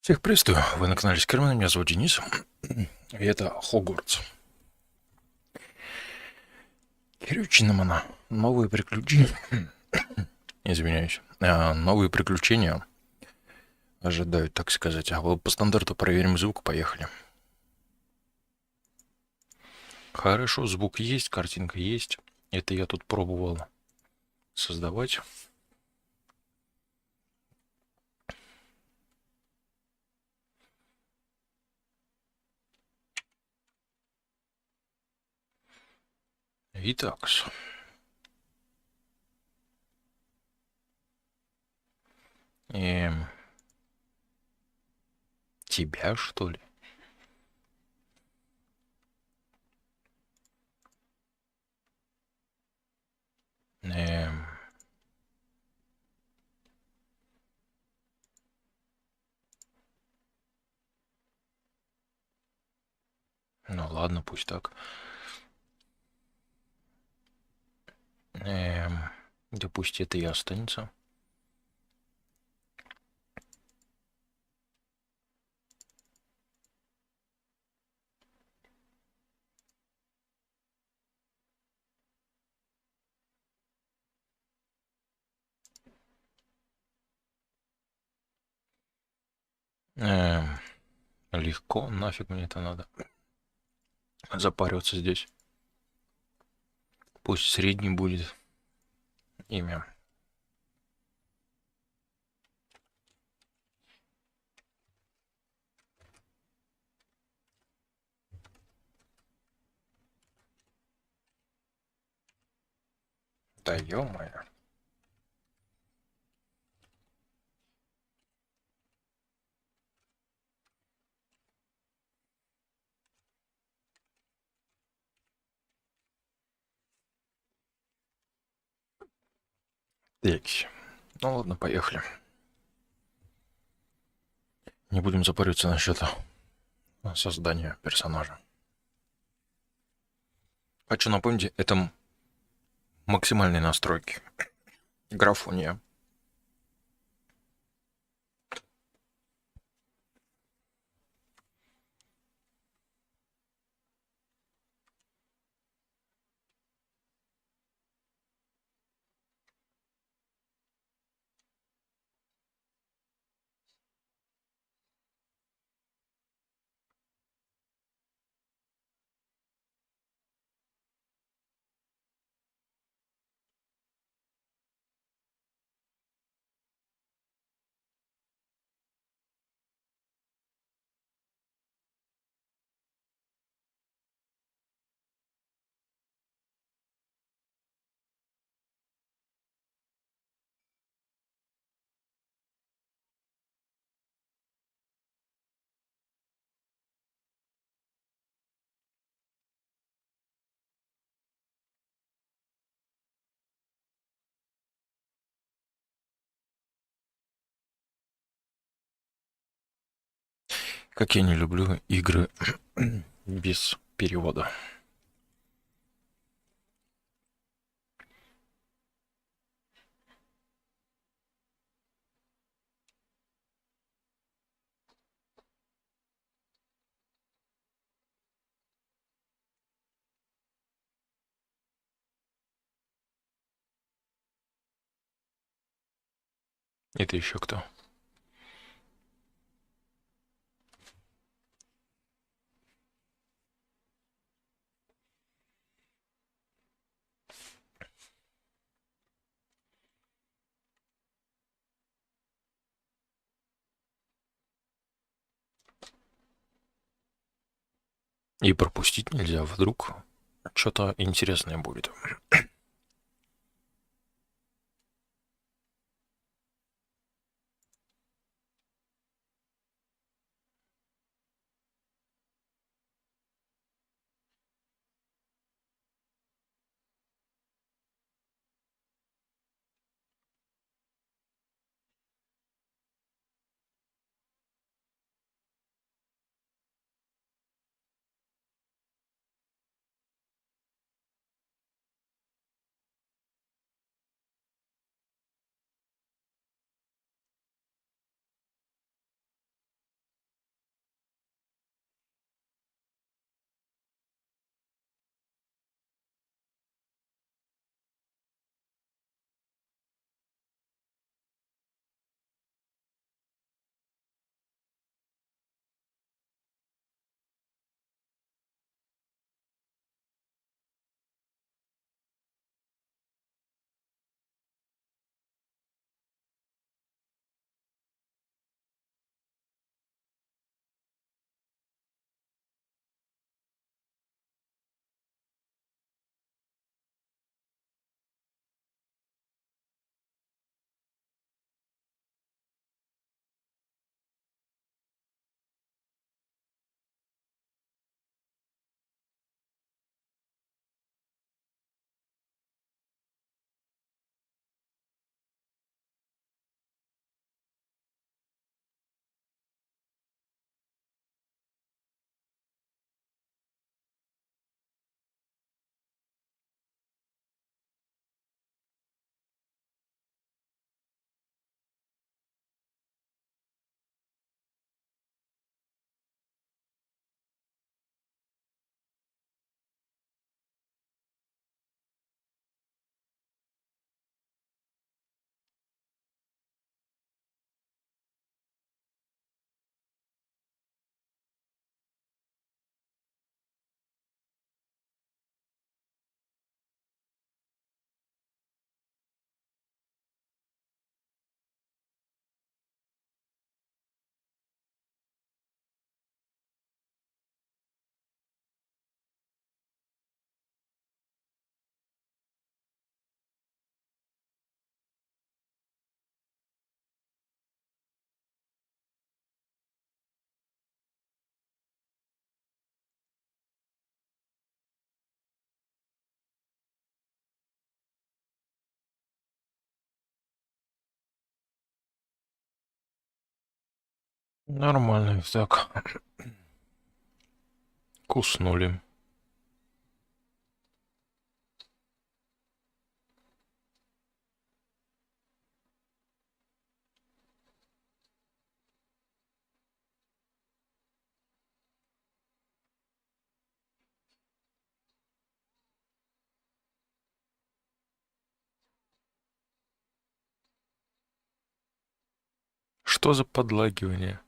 Всех приветствую, вы на канале Scaryman, меня зовут Денис, и это Хогвартс. Крючинамана. Новые приключения. Извиняюсь. Новые приключения ожидают, так сказать. А вот по стандарту проверим звук, поехали. Хорошо, звук есть, картинка есть. Это я тут пробовал создавать. Итак, тебя, что ли? Эм, ну ладно, пусть так. Да пусть это и останется. Легко, нафиг мне это надо. Запариваться здесь. Пусть средний будет имя. Да ё-моё. Так. Ну ладно, поехали. Не будем запариваться насчет создания персонажа. Хочу напомнить, это максимальные настройки. Графония. Как я не люблю игры без перевода. Это еще кто? И пропустить нельзя, вдруг что-то интересное будет. Нормально, так. Куснули. Что за подлагивание?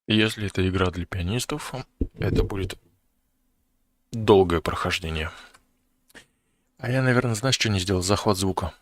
Если это игра для пианистов, это будет долгое прохождение. А я, наверное, знаешь, что не сделал? Захват звука.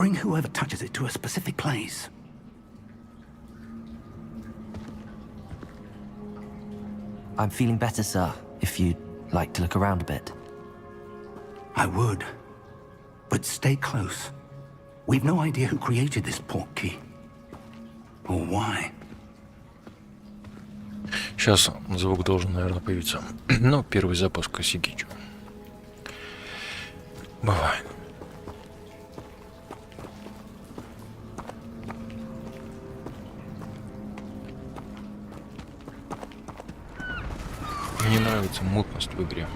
Bring whoever touches it to a specific place. I'm feeling better, sir, if you'd like to look around a bit. I would. But stay close. We've no idea who created this portkey. Or why. Сейчас звук должен, наверное, появиться. Ну, первый запуск Сигичу. Бывает. Мне нравится мутность в игре.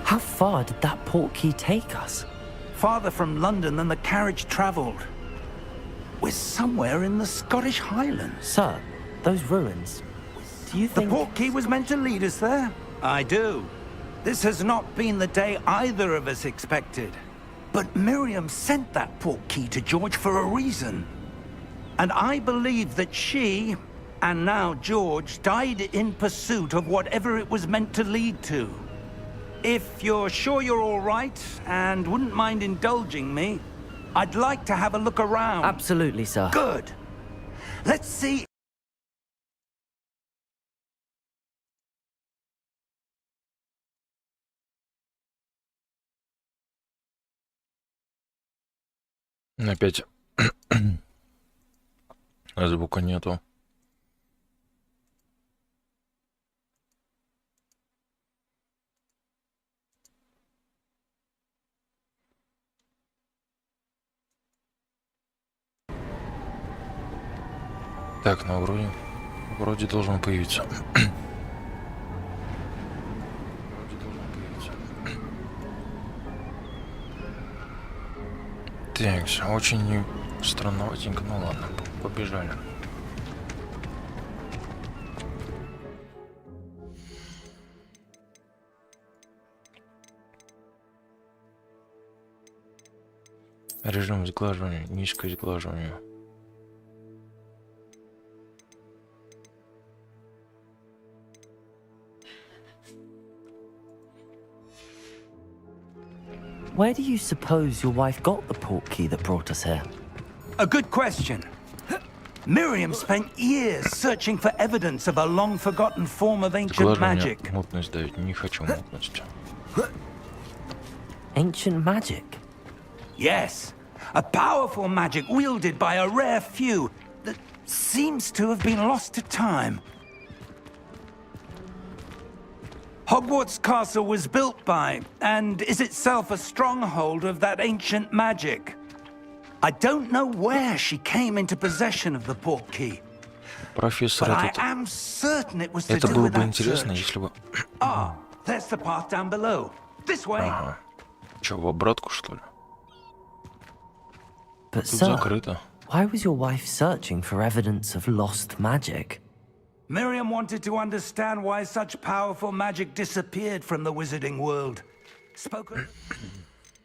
How far did that portkey take us? Farther from London than the carriage travelled. We're somewhere in the Scottish Highlands. Sir, those ruins. Do you The think... portkey was meant to lead us there? I do. This has not been the day either of us expected. But Miriam sent that portkey to George for a reason. And I believe that she, and now George, died in pursuit of whatever it was meant to lead to. If you're sure you're all right, and wouldn't mind indulging me, I'd like to have a look around. Absolutely, sir. Good. Let's see. Опять звука нету. Так, ну вроде должен появиться. Вроде должен появиться. Так, очень странноватенько, ну ладно, побежали. Режим сглаживания, низкое сглаживание. Where do you suppose your wife got the portkey that brought us here? A good question. Miriam spent years searching for evidence of a long-forgotten form of ancient Сглаживание, magic. мутность давить, не хочу мутность. Ancient magic? Yes, a powerful magic wielded by a rare few that seems to have been lost to time. Hogwarts Castle was built by, and is itself a stronghold of that ancient magic. I don't know where she came into possession of the portkey, Профессор but I этот... am certain it was to Это do было with бы that интересно, search. если бы... Ah, there's the path down below. This way. Ага. Чё, в обратку, что ли? But, Тут sir, закрыто. why was your wife searching for evidence of lost magic? Miriam wanted to understand why such powerful magic disappeared from the wizarding world. Spoken...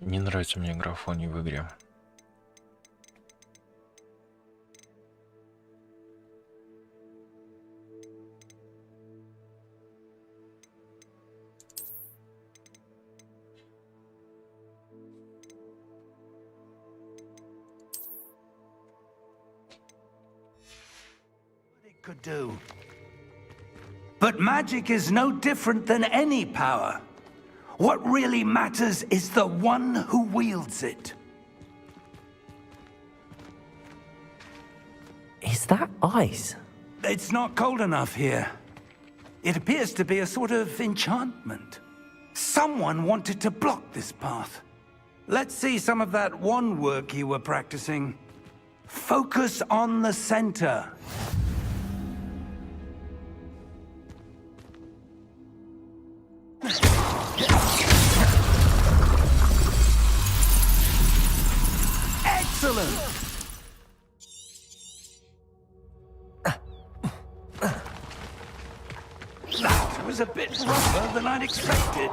Не нравится мне графоний в игре. could do. But magic is no different than any power. What really matters is the one who wields it. Is that ice? It's not cold enough here. It appears to be a sort of enchantment. Someone wanted to block this path. Let's see some of that wand work you were practicing. Focus on the center. Excellent! That was a bit rougher than I'd expected.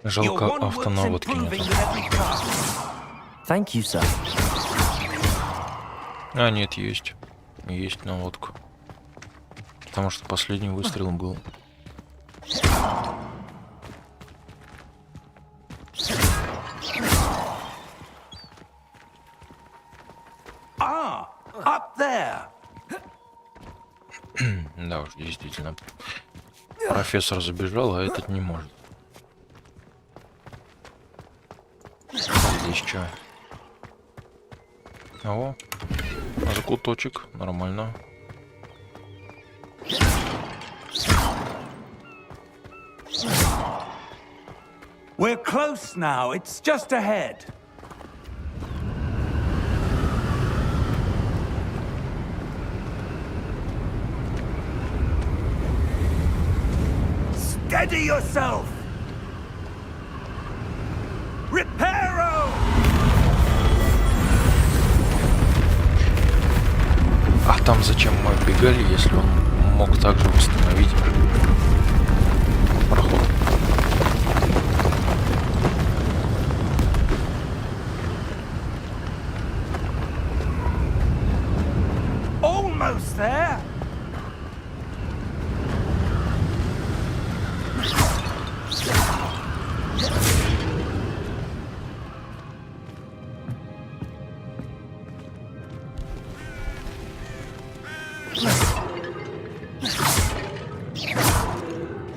Your Жалко, wand work's автонаводки improving нет. with every cast. Thank you, sir. А, нет, есть. Есть наводка. Потому что последний выстрел был. Ah, up there. Да уж, действительно. Профессор забежал, а этот не может. Здесь что? О, закуточек, нормально. We're close now. It's just ahead. Steady yourself. Reparo! А там зачем мы отбегали, если он мог также восстановить проход? Almost there.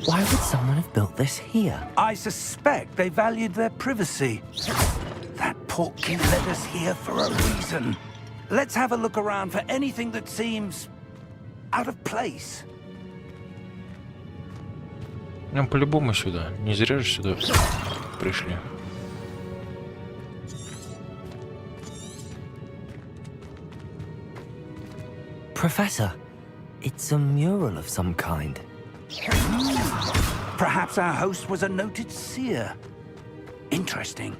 Why would someone have built this here? I suspect they valued their privacy. That portkey led us here for a reason. Let's have a look around for anything that seems out of place. Нам по-любому сюда. Не зря же сюда пришли. Professor, it's a mural of some kind. Perhaps our host was a noted seer. Interesting.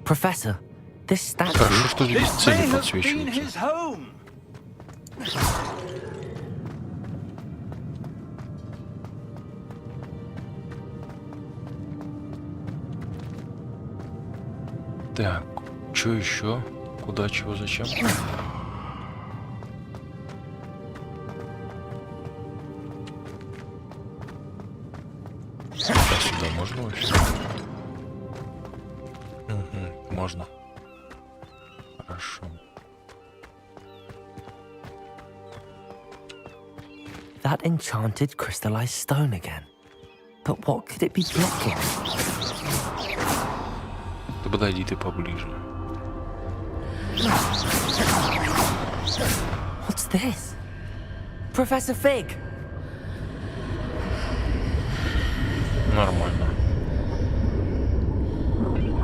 Professor, this statue... Хорошо, что здесь This may цели have been подсвечиваются. his home. Так, что еще? Куда, чего, зачем? Сюда можно вообще? Угу, можно. Хорошо. That enchanted crystallized stone again. But what could it be blocking? Да подойди ты поближе. What's this? Professor Fig! Нормально.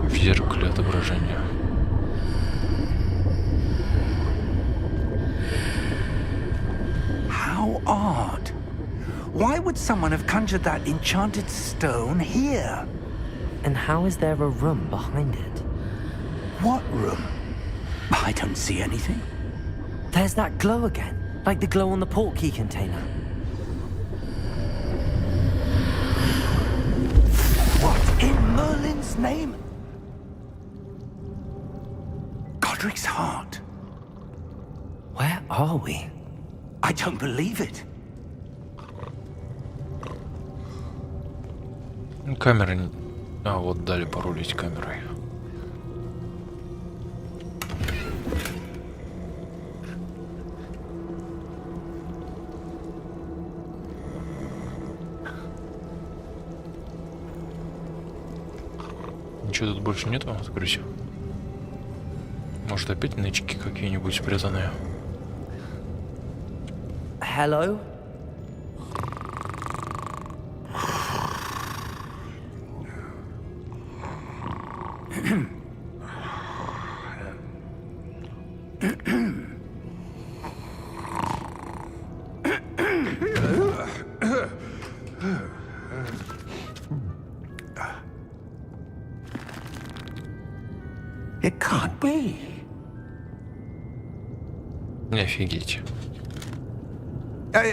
В зеркале отображения. How odd. Why would someone have conjured that enchanted stone here? And how is there a room behind it? What room? I don't see anything. There's that glow again, like the glow on the portkey container. What in Merlin's name? Godric's heart. Where are we? I don't believe it. Камера... А, вот дали порулить камерой. Ничего тут больше нету, откройся. Может, опять нычки какие-нибудь спрятанные? Hello? It can't be. Не офигеть.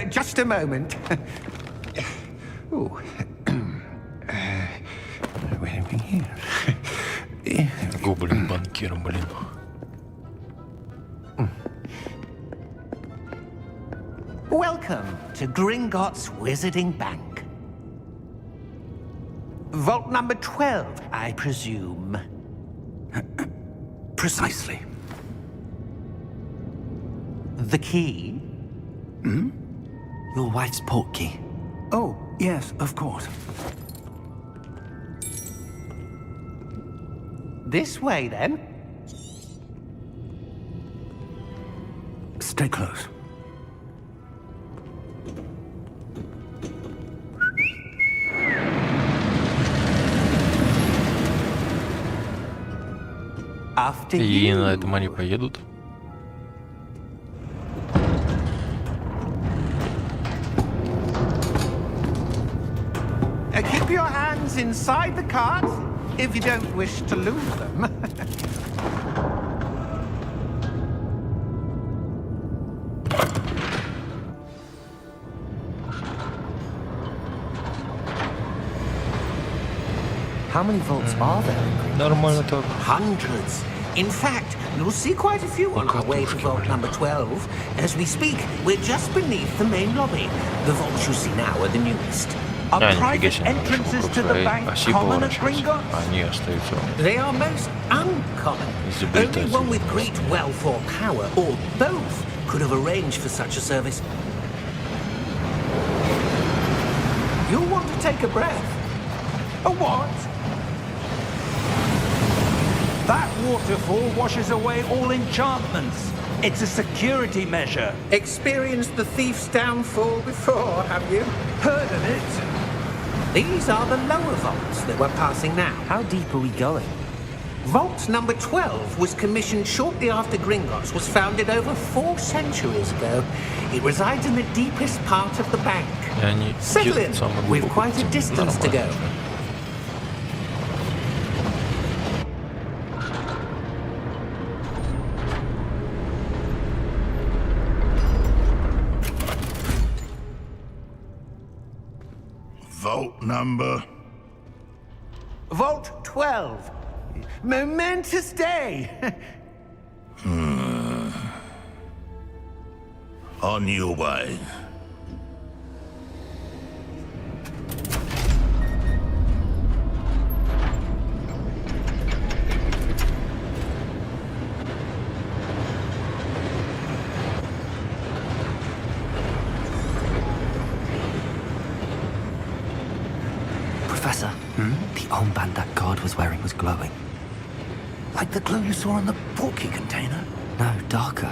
Just a moment. Ooh. Where are we here? Гоблин банкир, блин. Welcome to Gringotts Wizarding Bank. Vault number 12, I presume. Precisely. The key? Your wife's portkey. Oh, yes, of course. This way, then. Stay close. After И you. на этом они поедут. Keep your hands inside the cart if you don't wish to lose them. How many vaults are there in Gringotts? Нормально так. Hundreds. In fact, you'll see quite a few on our way to vault number 12. As we speak, we're just beneath the main lobby. The vaults you see now are the newest. Are Да, нифига private себе, entrances to the bank оси common at поворачиваются. Gringotts? Они остаются. They are most uncommon. Only one with great wealth or power, or both, could have arranged for such a service. You'll want to take a breath. A what? That waterfall washes away all enchantments. It's a security measure. Experienced the thief's downfall before, have you? Heard of it? These are the lower vaults that we're passing now. How deep are we going? Vault number 12 was commissioned shortly after Gringotts was founded over 4 centuries ago. It resides in the deepest part of the bank. И они Settle едут in. самый We've глубокий quite a путь. distance to go. Нормально. Vault number. Vault 12. Momentous day. On your way. Professor, the armband that guard was wearing was glowing. Like the glow you saw on the portkey container? No, darker.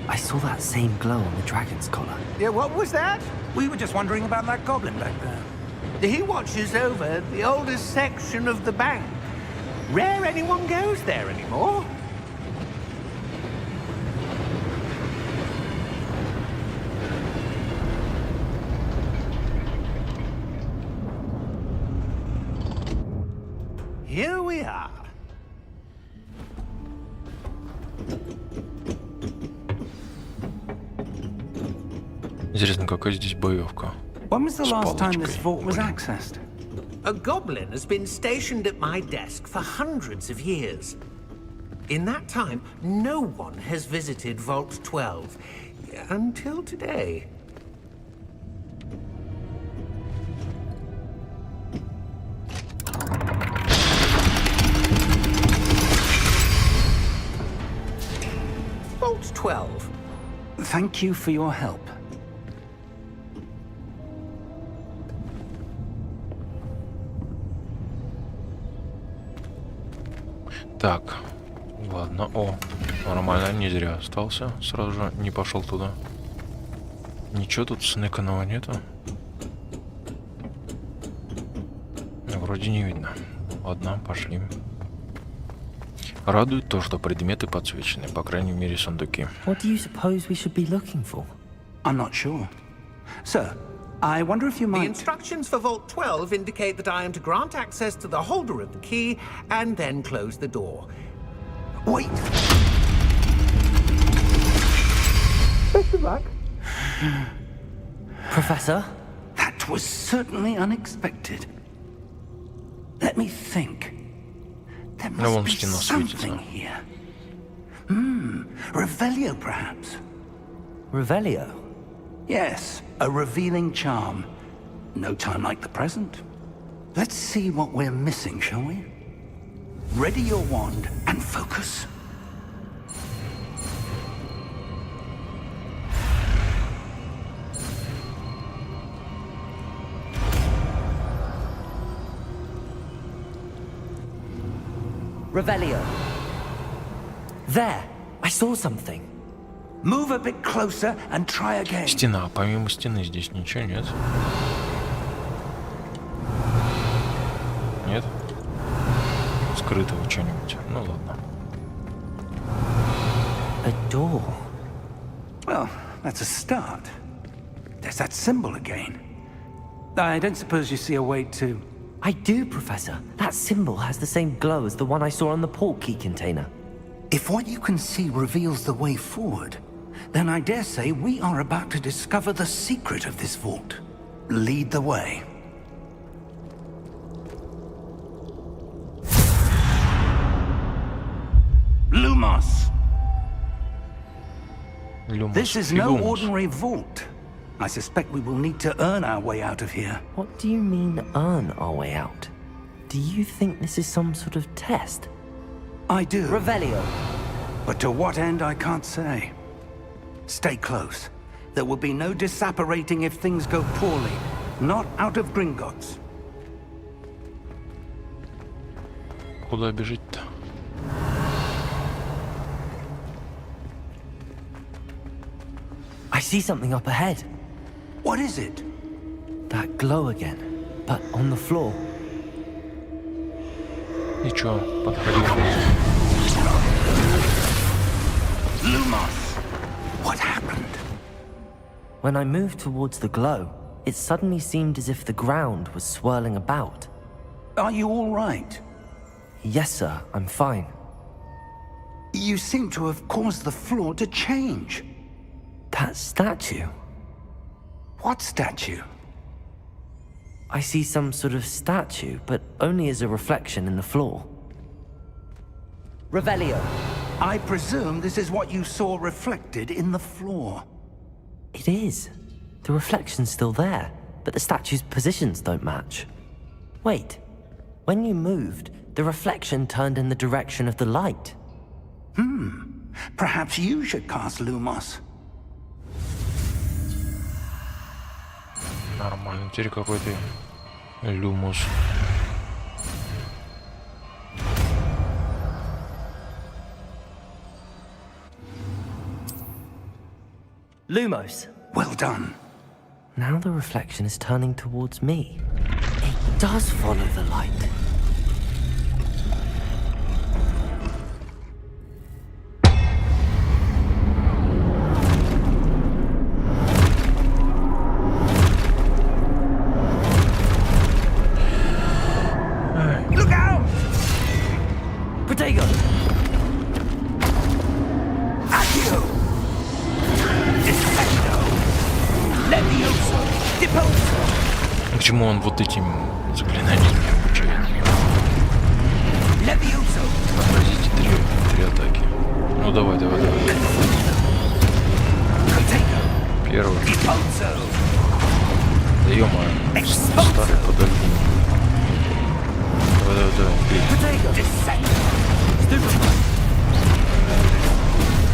I saw that same glow on the dragon's collar. Yeah, what was that? We were just wondering about that goblin back there. He watches over the oldest section of the bank. Rare anyone goes there anymore. we are. Интересно, какая здесь боевка? When was the С last time this палочкой. vault was Блин. accessed? A goblin has been stationed at my desk for hundreds of years. In that time, no one has visited Vault 12 until today. Vault 12. Thank you for your help. Так, ладно. О, нормально, не зря остался. Сразу же не пошел туда. Ничего тут снэканого нету. Вроде не видно. Ладно, пошли. Радует то, что предметы подсвечены, по крайней мере сундуки. What do you suppose we should be looking for? I'm not sure. Sir, I wonder if you The might... instructions for Vault 12 indicate that I am to grant access to the holder of the key and then close the door. Wait! Professor? That was certainly unexpected. Let me think. There No must one be still knows something sweet, here. Revelio, perhaps? Revelio? Yes, a revealing charm. No time like the present. Let's see what we're missing, shall we? Ready your wand and focus. Revelio. There! I saw something. Move a bit closer and try again. Стена. Помимо стены здесь ничего нет. Нет? Скрытого чего-нибудь. Ну ладно. A door. Well, that's a start. There's that symbol again. I don't suppose you see a way to... I do, Professor. That symbol has the same glow as the one I saw on the port key container. If what you can see reveals the way forward, then I dare say we are about to discover the secret of this vault. Lead the way. Lumos! Люмус. This is no Фигумус. ordinary vault. I suspect we will need to earn our way out of here. What do you mean, earn our way out? Do you think this is some sort of test? I do. Revelio. But to what end, I can't say. Stay close. There will be no disapparating if things go poorly. Not out of Gringotts. Куда бежить-то? I see something up ahead. What is it? That glow again, but on the floor. И чё? Подходи. Lumos! What happened? When I moved towards the glow, it suddenly seemed as if the ground was swirling about. Are you all right? Yes, sir, I'm fine. You seem to have caused the floor to change. That statue. What statue? I see some sort of statue, but only as a reflection in the floor. Revelio. I presume this is what you saw reflected in the floor. It is. The reflection's still there, but the statue's positions don't match. Wait. When you moved, the reflection turned in the direction of the light. Perhaps you should cast Lumos. Нормально. Теперь какой-то люмус. Lumos. Well done. Now the reflection is turning towards me. It does follow the light. Look out! Levioso! Deposo! Почему он вот этим заклинаниями обучает? Levioso! Отразите три атаки. Ну давай. Potato! Первый. Deposo! Да ё-моё. Старый подожди. Давай, бей. Potato! Descent! Stupefy!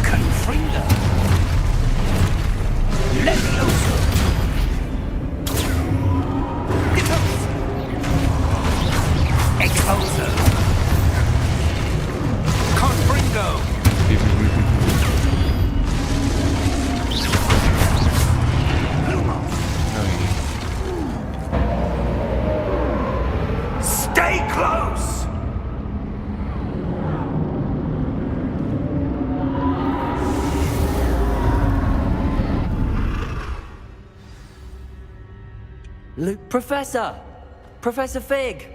Confringo! Levioso! Deposo! Exposo! Confringo! Бей. Lumo! Ну и Stay close! Professor! Professor Fig!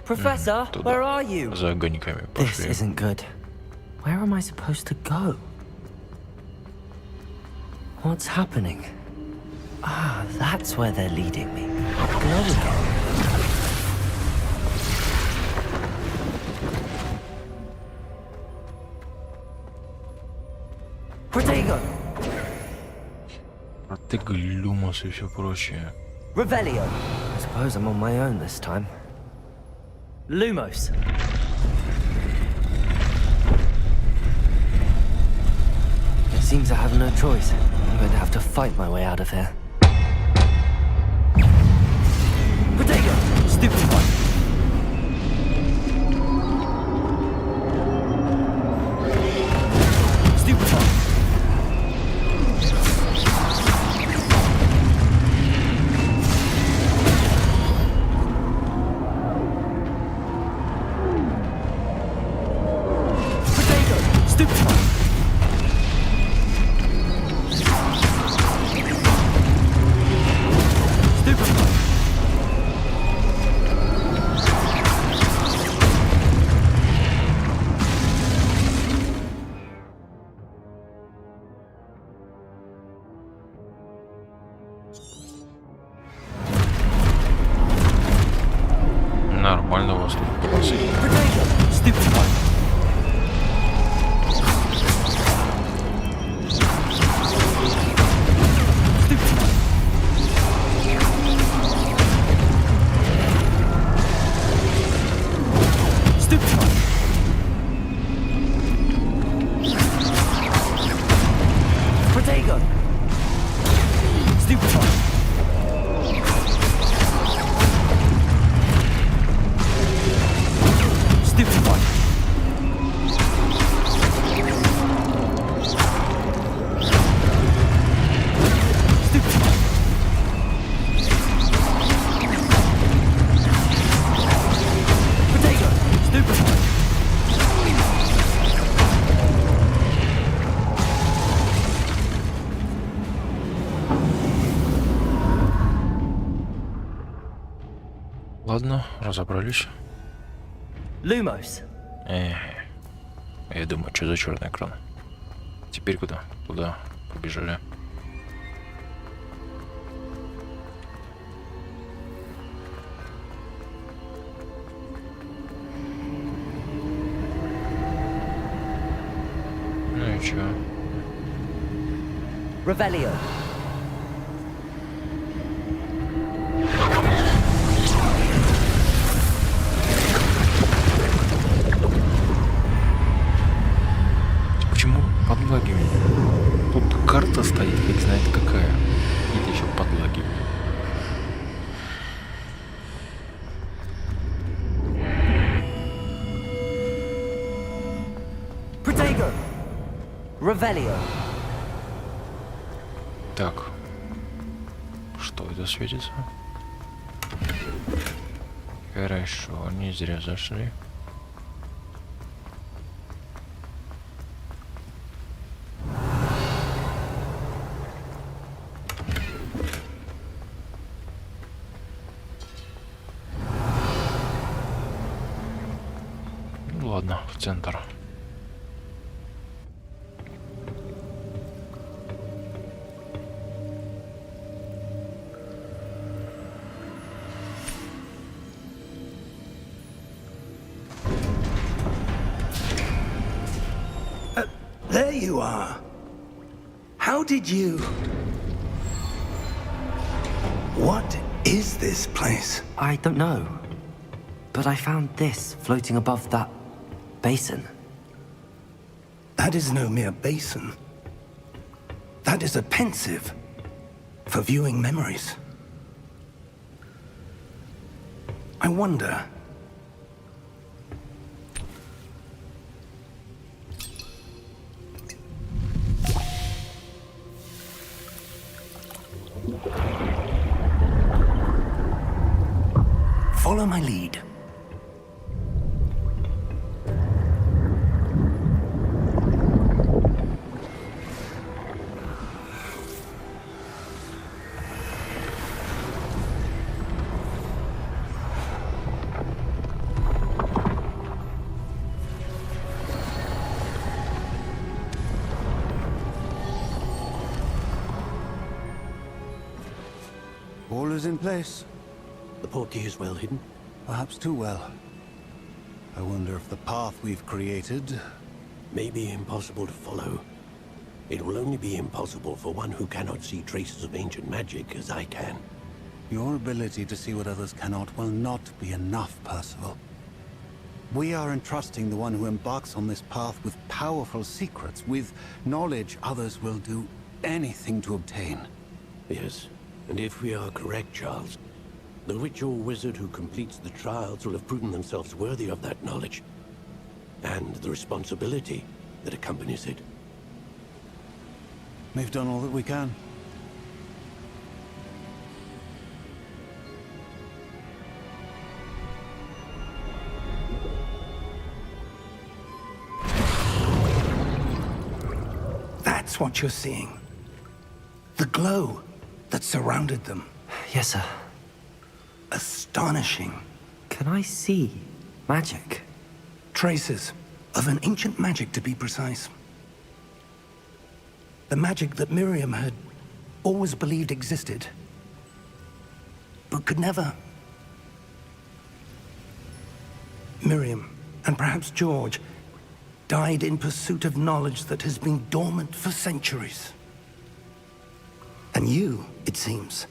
Professor, туда. where are you? За огоньками This пошли. isn't good. Where am I supposed to go? What's happening? Ah, that's where they're leading me. Glow again. Protego! А ты глюмос и все прочее. Revelio. I suppose I'm on my own this time. Lumos. It seems I have no choice. I'm going to have to fight my way out of here. Protego! Stupid one! Stupid one! Нормально у вас тут попросили. Ладно, разобрались. Lumos. Я думаю, что за черный экран? Теперь куда? Куда побежали? Ну и чё? Revelio. Почему подлагивание? Тут карта стоит, фиг знает какая. И это еще подлагивание. Protego. Revelio. Так. Что это светится? Хорошо, не зря зашли. Ну ладно, в центр. you are. How did you... What is this place? I don't know. But I found this floating above that basin. That is no mere basin. That is a pensive for viewing memories. I wonder... Follow my lead. All is in place. The portkey is well hidden. Perhaps too well. I wonder if the path we've created... May be impossible to follow. It will only be impossible for one who cannot see traces of ancient magic as I can. Your ability to see what others cannot will not be enough, Percival. We are entrusting the one who embarks on this path with powerful secrets, with knowledge others will do anything to obtain. Yes, and if we are correct, Charles, the witch or wizard who completes the trials will have proven themselves worthy of that knowledge, and the responsibility that accompanies it. We've done all that we can. That's what you're seeing. The glow that surrounded them. Yes, sir. Astonishing. Can I see magic? Traces of an ancient magic, to be precise. The magic that Miriam had always believed existed, but could never. Miriam, and perhaps George, died in pursuit of knowledge that has been dormant for centuries. And you, it seems,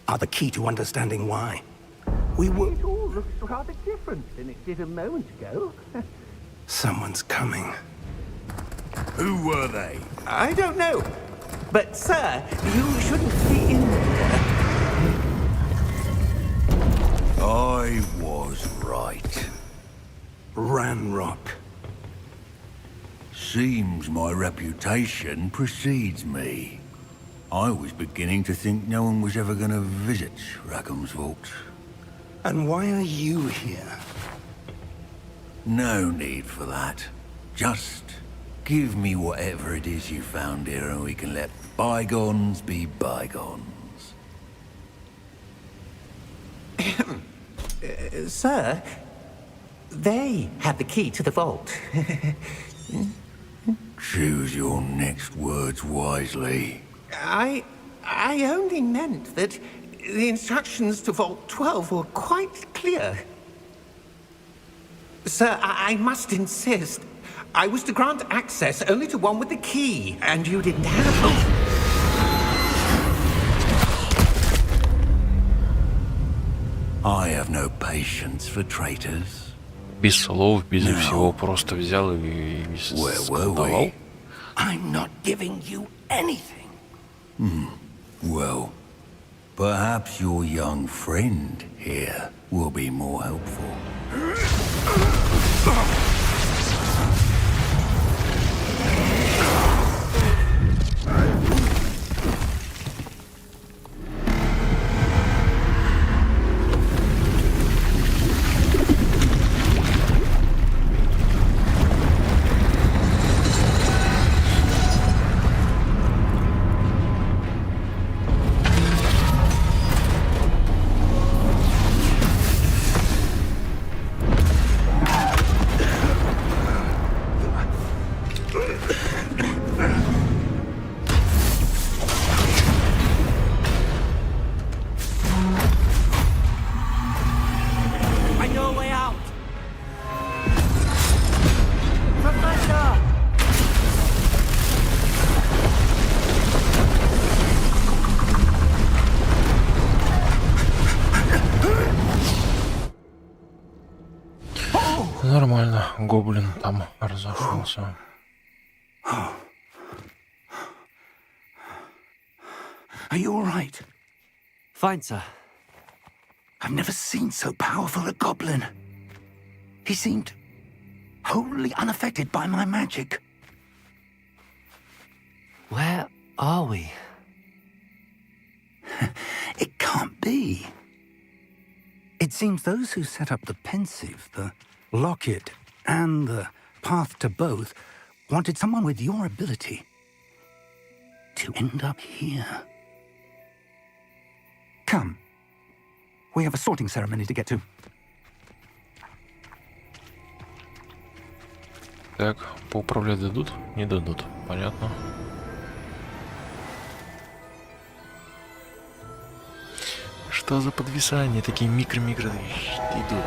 are the key to understanding why. We were... It all looks rather different than it did a moment ago. Someone's coming. Who were they? I don't know. But, sir, you shouldn't be in there. I was right. Ranrock. Seems my reputation precedes me. I was beginning to think no one was ever going to visit Rackham's vault. And why are you here? No need for that. Just give me whatever it is you found here and we can let bygones be bygones. Sir, they have the key to the vault. Choose your next words wisely. I only meant that the instructions to Vault 12 were quite clear. Sir, I must insist. I was to grant access only to one with the key, and you didn't have it. I have no patience for traitors. Без слов, без всего, просто взял и Where were сколдовал. we? I'm not giving you anything. Well, perhaps your young friend here will be more helpful. гоблин там разошелся. Are you all right? Fine, sir. I've never seen so powerful a goblin. He seemed wholly unaffected by my magic. Where are we? It can't be. It seems those who set up the pensive, the locket, and the path to both wanted someone with your ability to end up here. Come. We have a sorting ceremony to get to. Так, поуправлять дадут? Не дадут. Понятно. Что за подвисание? Такие микро-микро идут.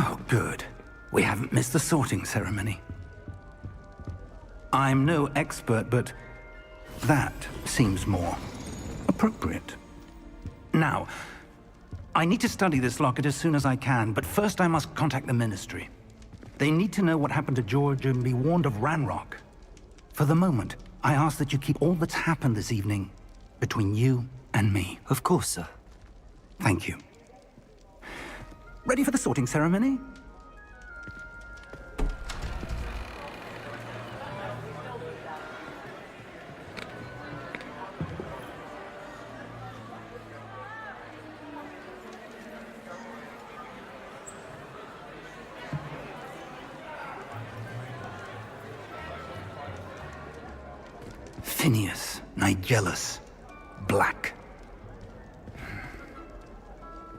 Oh, good. We haven't missed the sorting ceremony. I'm no expert, but that seems more appropriate. Now, I need to study this locket as soon as I can, but first I must contact the Ministry. They need to know what happened to George and be warned of Ranrock. For the moment, I ask that you keep all that's happened this evening between you and me. Of course, sir. Thank you. Ready for the sorting ceremony? Phineas, Nigellus, Black.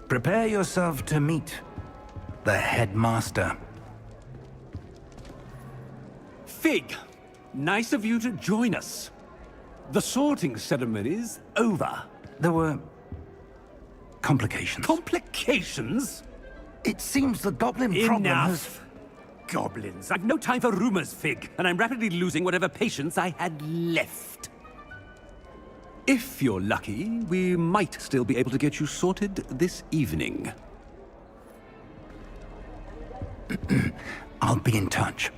Prepare yourself to meet the headmaster. Fig, nice of you to join us. The sorting ceremony's over. There were complications. Complications? It seems the goblin problem has... Enough. Goblins. I've no time for rumors, Fig, and I'm rapidly losing whatever patience I had left. If you're lucky, we might still be able to get you sorted this evening. I'll be in touch.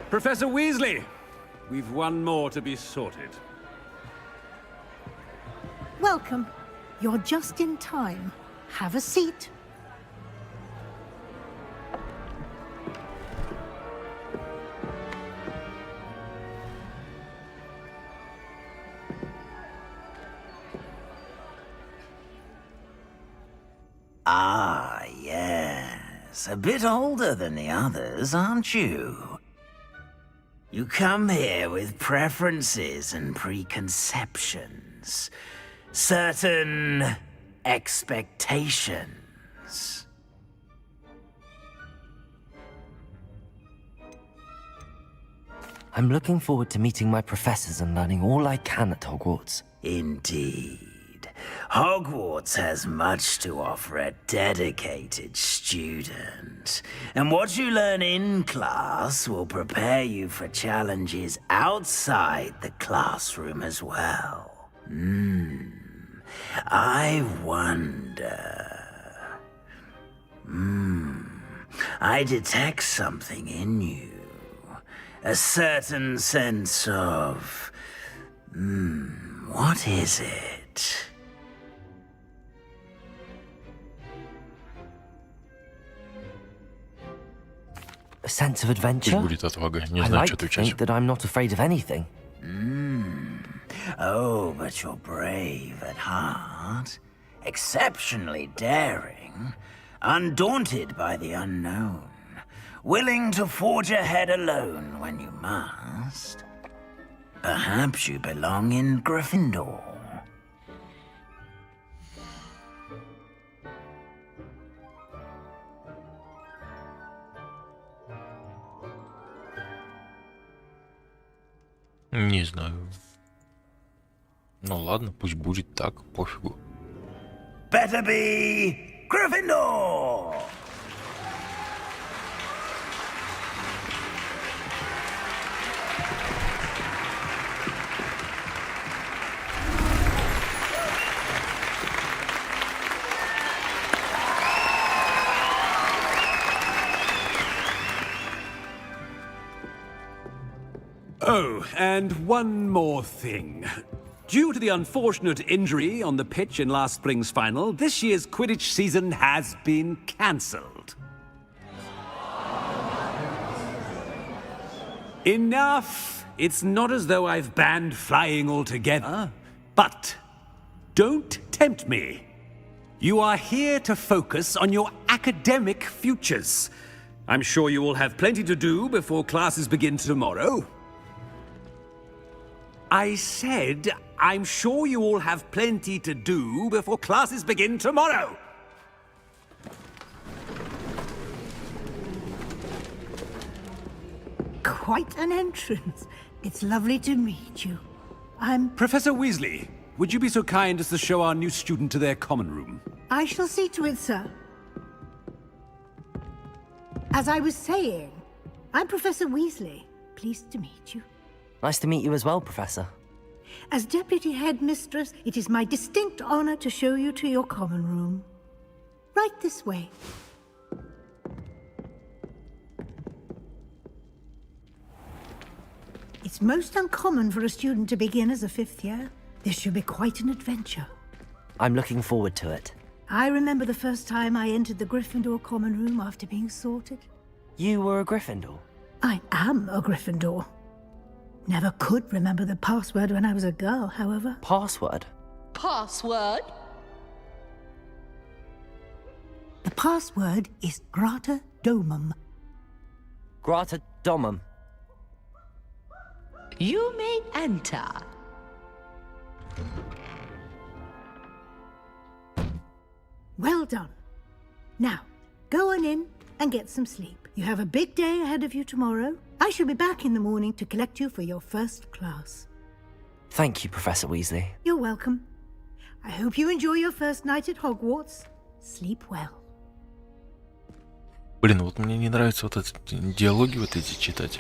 Professor Weasley, we've one more to be sorted. Welcome. You're just in time. Have a seat. Ah, yes. A bit older than the others, aren't you? You come here with preferences and preconceptions. Certain expectations. I'm looking forward to meeting my professors and learning all I can at Hogwarts. Indeed. Hogwarts has much to offer a dedicated student. And what you learn in class will prepare you for challenges outside the classroom as well. I wonder... I detect something in you. A certain sense of... what is it? A sense of Пусть adventure? будет отвага. Не I знаю, like что to отвечать. think that I'm not afraid of anything. Oh, but you're brave at heart. Exceptionally daring. Undaunted by the unknown. Willing to forge ahead alone when you must. Perhaps you belong in Gryffindor. Не знаю. Ну ладно, пусть будет так, пофигу. Better be Gryffindor! Oh, and one more thing. Due to the unfortunate injury on the pitch in last spring's final, this year's Quidditch season has been cancelled. Enough! It's not as though I've banned flying altogether. But don't tempt me. You are here to focus on your academic futures. I'm sure you will have plenty to do before classes begin tomorrow. I said, I'm sure you all have plenty to do before classes begin tomorrow. Quite an entrance. It's lovely to meet you. I'm... Professor Weasley, would you be so kind as to show our new student to their common room? I shall see to it, sir. As I was saying, I'm Professor Weasley. Pleased to meet you. Nice to meet you as well, Professor. As Deputy Headmistress, it is my distinct honor to show you to your common room. Right this way. It's most uncommon for a student to begin as a fifth year. This should be quite an adventure. I'm looking forward to it. I remember the first time I entered the Gryffindor common room after being sorted. You were a Gryffindor? I am a Gryffindor. Never could remember the password when I was a girl, however. Password? Password? The password is Grata Domum. Grata Domum. You may enter. Well done. Now, go on in and get some sleep. You have a big day ahead of you tomorrow. I shall be back in the morning to collect you for your first class. Thank you, Professor Weasley. You're welcome. I hope you enjoy your first night at Hogwarts. Sleep well. Блин, вот мне не нравится вот эти диалоги вот эти читать.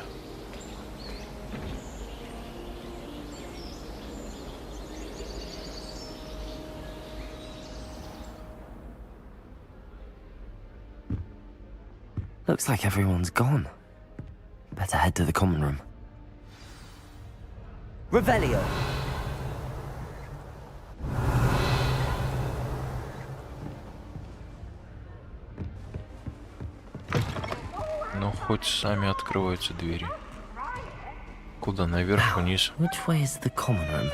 Looks like everyone's gone. Better head to the common room. Revelio! Ну, хоть сами открываются двери. Куда? Наверх, вниз? Which way is the common room?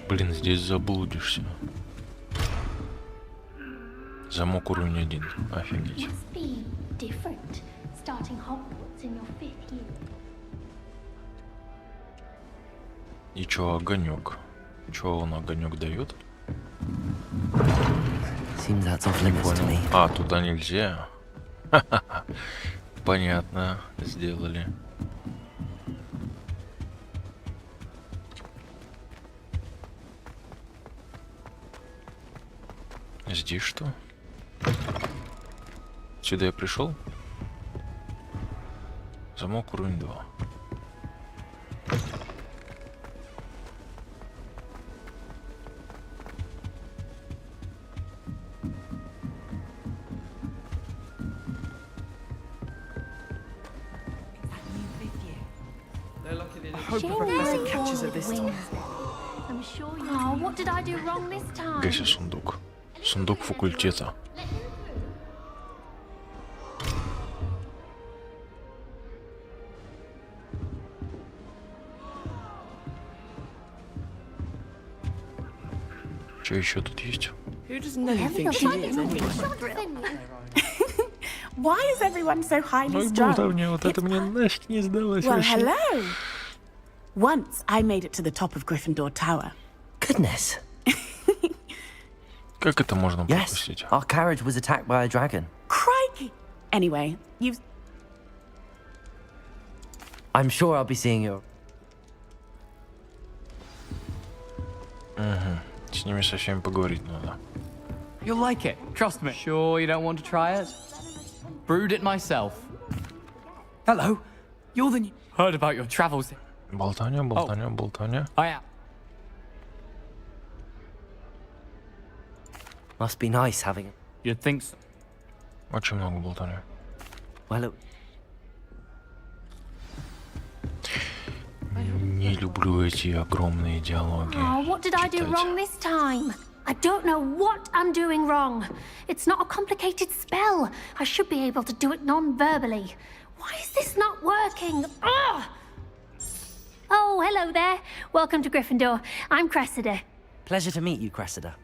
Блин, здесь заблудишься. Замок уровень 1. Офигеть. Must be different, starting Hogwarts in your 5th year. И чё, огонек? Чё он огонек дает? Seems that's off limits to me. А, туда нельзя. Ха-ха-ха. Понятно, сделали. Здесь что? Сюда я пришел? Замок уровень 2. hope the professor catches her this time. I'm sure you... Oh, what did I do wrong this time? Гаси сундук. Сундук факультета. Что еще тут есть? Who does know who thinks she is anyway? Why is everyone so highly strung? Вот это мне нафиг не сдалось Well, вообще. hello. Once I made it to the top of Gryffindor Tower. Goodness. Как это можно Yes, пропустить? our carriage was attacked by a dragon. Crikey! Anyway, you've... I'm sure I'll be seeing you. С ними со всеми поговорить надо. You'll like it, trust me. Sure you don't want to try it? Brewed it myself. Hello, you're the new... Heard about your travels. Болтание, болтание, болтание. I am. Must be nice having it. You'd think so. Очень много болтания. Well, Не люблю эти огромные диалоги. Oh, what did I do читать. wrong this time? I don't know what I'm doing wrong. It's not a complicated spell. I should be able to do it non-verbally. Why is this not working? Ugh! Oh, hello there. Welcome to Gryffindor. I'm Cressida. pleasure to meet you, Cressida.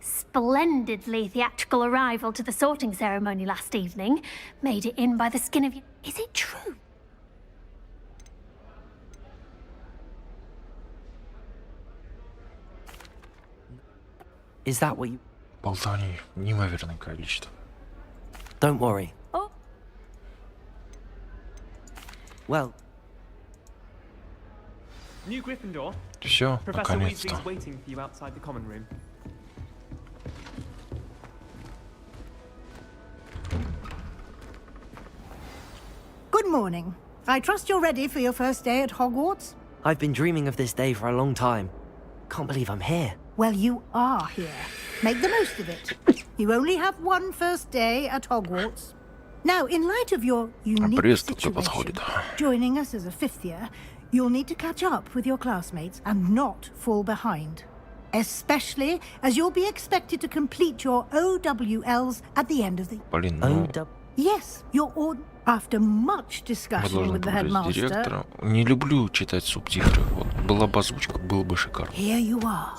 Splendidly theatrical arrival to the sorting ceremony last evening. Made it in by the skin of your... Is it true? Is that what you... Болтаний неимоверное количество. Don't worry. Oh. Well, New Gryffindor. Все, Professor наконец-то. Weasley's waiting for you outside the common room. Good morning. I trust you're ready for your first day at Hogwarts? I've been dreaming of this day for a long time. Can't believe I'm here. Well, you are here. Make the most of it. You only have one first day at Hogwarts. Now, in light of your unique situation, joining us as a fifth year, you'll need to catch up with your classmates and not fall behind. Especially as you'll be expected to complete your OWLs at the end of the... Блин, ну... Yes, your order... After much Мы discussion должны with the поговорить с headmaster... директором. Не люблю читать субтитры. Вот была бы озвучка, было бы шикарно. Here you are.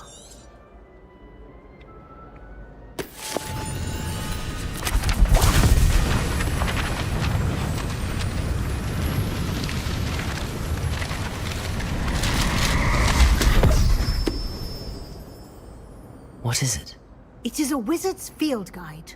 What is it? It is a wizard's field guide.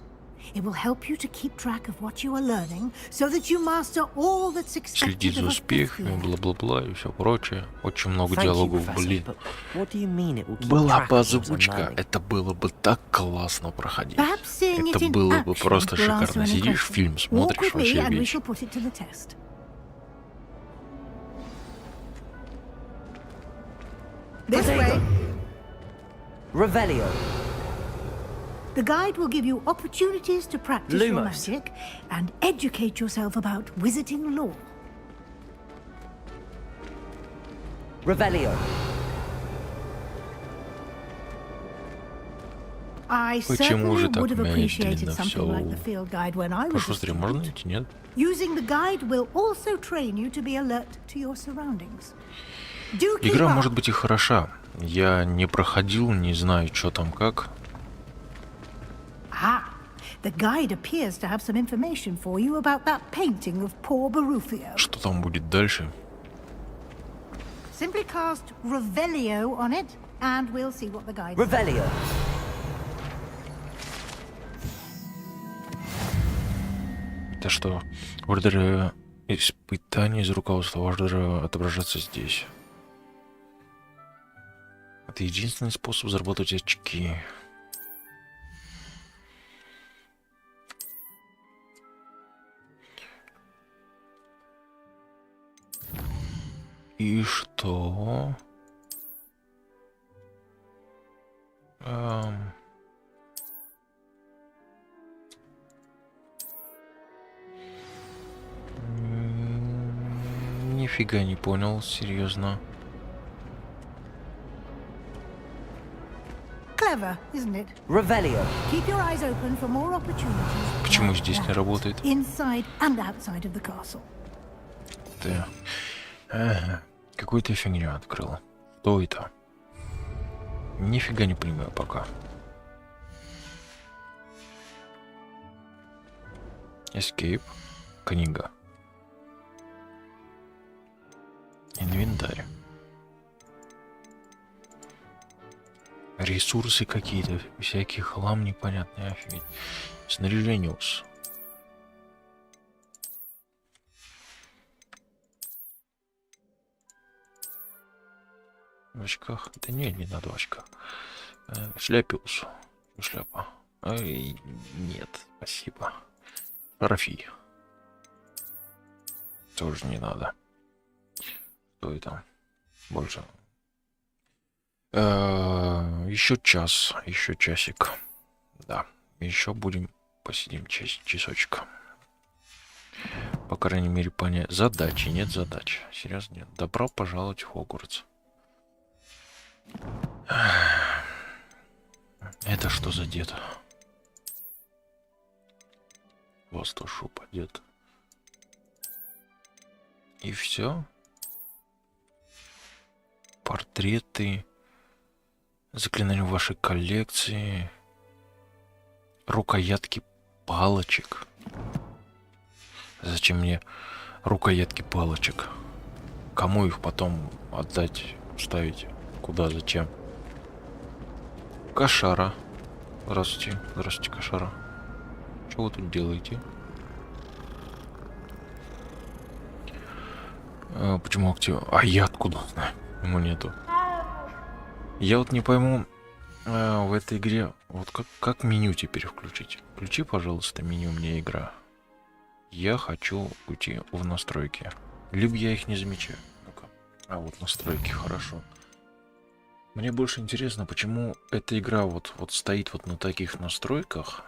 It will help you to keep track of what you are learning, so that you master all that's expected Следить за of a успехами, бла-бла-бла и все прочее. Очень много Thank you, диалогов, Professor, блин. but what do you mean it will keep Была track бы of what I'm озвучка, learning? это было бы так классно проходить. Perhaps seeing it Это in было бы action просто will answer шикарно. any Сидишь, question. фильм Walk смотришь, with me вообще and we вечер. shall put it to the test. This way. Revelio. The guide will give you opportunities to practice your Lumos. magic and educate yourself about wizarding lore. Revelio. I Почему certainly же так would have appreciated медленно something like the все? field guide when I was a Посмотри, можно student. идти, нет? Using the guide will also train you to be alert to your surroundings. Do keep Игра up. может быть и хороша. Я не проходил, не знаю, что там как. Ah, the guide appears to have some information for you about that painting of poor Barufio. Что там будет дальше? Simply cast Revelio on it, and we'll see what the guide says. Revelio. Это что? Ордер испытаний из руководства ордера отображаться здесь. Это единственный способ заработать очки. И что? Нифига не понял, серьезно. Clever, isn't it? Revelio. Keep your eyes open for more opportunities. Почему здесь не работает? Inside and outside of the castle. Ты... Ага. Какую-то фигню открыл. Что это? Нифига не понимаю пока. Escape. Книга. Инвентарь. Ресурсы какие-то. Всякий хлам непонятный. Офигеть. Снаряжение. В очках? Да не надо в очках. Шляпиус. Шляпа. Ой, нет, спасибо. Рафи. Тоже не надо. Что это? Больше. Еще час, еще часик. Да, еще будем посидим часочек. По крайней мере понять. Задачи, нет задач. Серьезно, нет. Добро пожаловать в Хогвартс. Это что за дед? Воздушупа дед. И все. Портреты. Заклинания в вашей коллекции. Рукоятки палочек. Зачем мне рукоятки палочек? Кому их потом отдать, ставить? Куда, зачем? Кошара. Здравствуйте. Здравствуйте, кошара. Что вы тут делаете? Почему актив? А я откуда знаю? Ему нету. Я вот не пойму в этой игре, вот как меню теперь включить. Включи, пожалуйста, меню мне игра. Я хочу уйти в настройки. Либо я их не замечаю. Ну-ка. А вот настройки, хорошо. Мне больше интересно, почему эта игра вот стоит вот на таких настройках.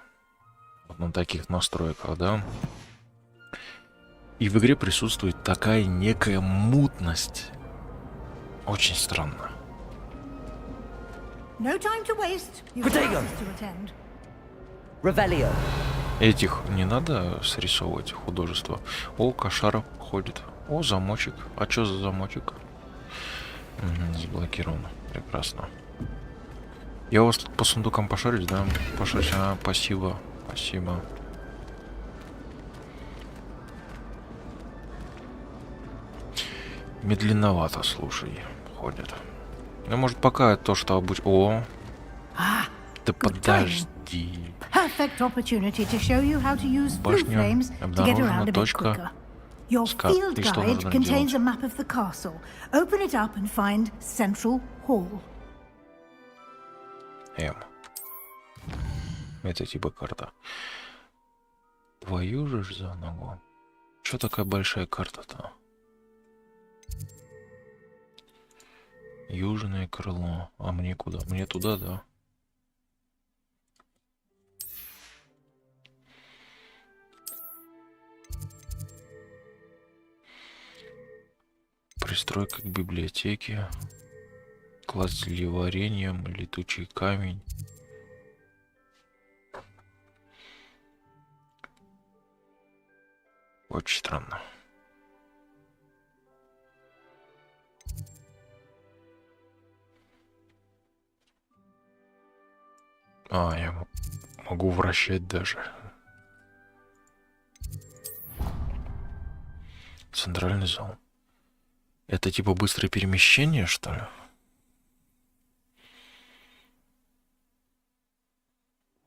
Вот на таких настройках, да. И в игре присутствует такая некая мутность. Очень странно. No time to waste. Revelio. Этих не надо срисовывать художество. О, кошара ходит. О, замочек. А что за замочек? Заблокирован. Прекрасно. Я у вас тут по сундукам пошарить, да? Пошарить. А, спасибо. Спасибо. Медленновато, слушай, ходит. Ну, может, пока то, что обучить. О! Да подожди. Башня обнаружена. Точка. Your field guide contains a map of the castle. Open it up and find Central Hall. Это типа карта. Твою же за ногу. Что такая большая карта-то? Южное крыло. А мне куда? Мне туда, да? Пристройка к библиотеке. Класс для варенья, летучий камень. Очень странно. А, я могу вращать даже. Центральный зал. Это типа быстрое перемещение, что ли?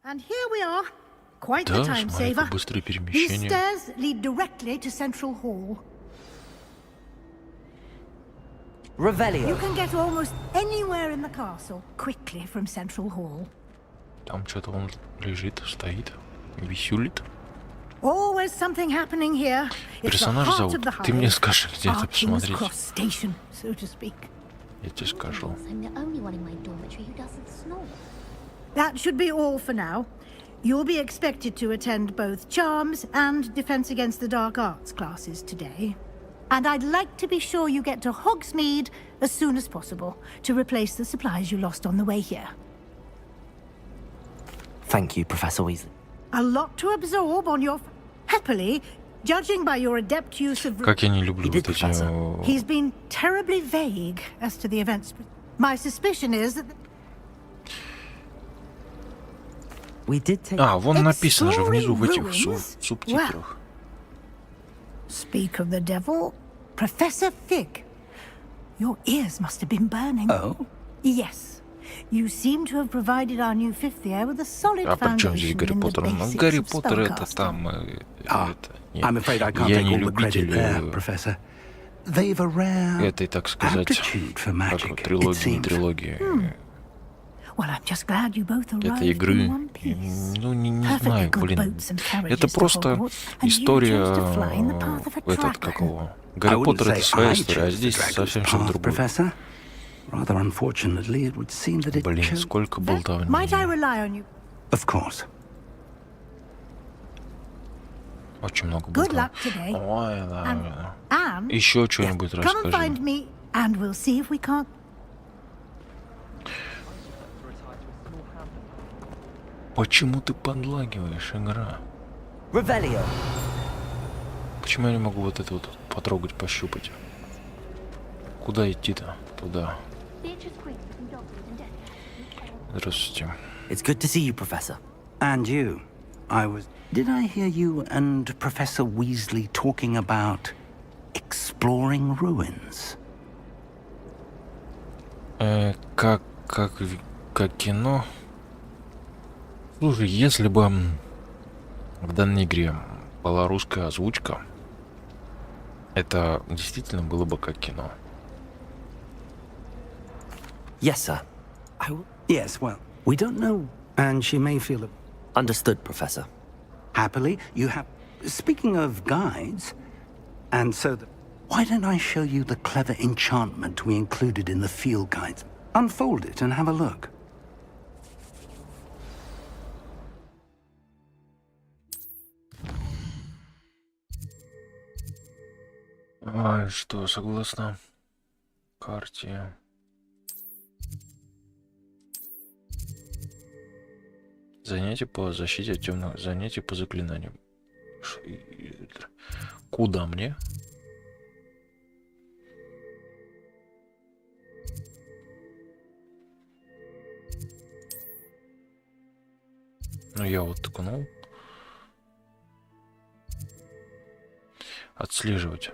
And here we are. Quite the time saver. Быстрое These перемещение. stairs lead directly to Central Hall. Revelio. You can get almost anywhere in the castle quickly from Central Hall. Там что-то он лежит, стоит, висюлит. Always something happening here. Персонаж зовут. Ты мне скажи, где это посмотреть. Station, so to speak. Я тебе скажу. That should be all for now. You'll be expected to attend both Charms and Defense Against the Dark Arts classes today. And I'd like to be sure you get to Hogsmeade as soon as possible to replace the supplies you lost on the way here. Thank you, Professor Weasley. A lot to absorb on your... Happily, judging by your adept use of... Как я не люблю вот эти... He's been terribly vague as to the events. My suspicion is that... We did take... А, вон написано же внизу в этих субтитрах. Speak of the devil, Professor Fig. Your ears must have been burning. Oh? Yes. You seem to have provided our new fifth year with a solid foundation in the basics Гарри of Поттер это spellcasting. там... I'm afraid I can't take all the credit there, Professor. They've a rare этой, так сказать, aptitude for magic, it трилогии, не seems. трилогии. Well, I'm just glad you both arrived Это игры, in one piece. ну не Perfectly знаю, good блин. boats and carriages Это to просто Hogwarts, and you история, chose to fly in the path of a этот, dragon. какого. I Гарри wouldn't Поттер это say своя I история, а chose the здесь dragon's совсем что-то path, другое. Professor. Rather unfortunately, it would seem that it Блин, chose... сколько болтовни. Might I rely on you? Of course. Очень много Good болтовни. luck today. Ой, да. And Еще что-нибудь come and расскажи. find me, and we'll see if we can't. Почему ты подлагиваешь, игра? Revelio. Почему я не могу вот это вот потрогать, пощупать? Куда идти-то? Туда. Здравствуйте. It's good to see you, Professor. And you. Did I hear you and Professor Weasley talking about exploring ruins? Как кино? Слушай, если бы в данной игре была русская озвучка, это действительно было бы как кино. Yes, sir. Yes, well, we don't know, and she may feel... Understood, Professor. Happily, you have... Speaking of guides, and so that... Why don't I show you the clever enchantment we included in the field guides? Unfold it and have a look. Что, согласно карте... Занятия по защите от темных... Занятия по заклинаниям. Куда мне? Ну, я вот ткнул. Отслеживать.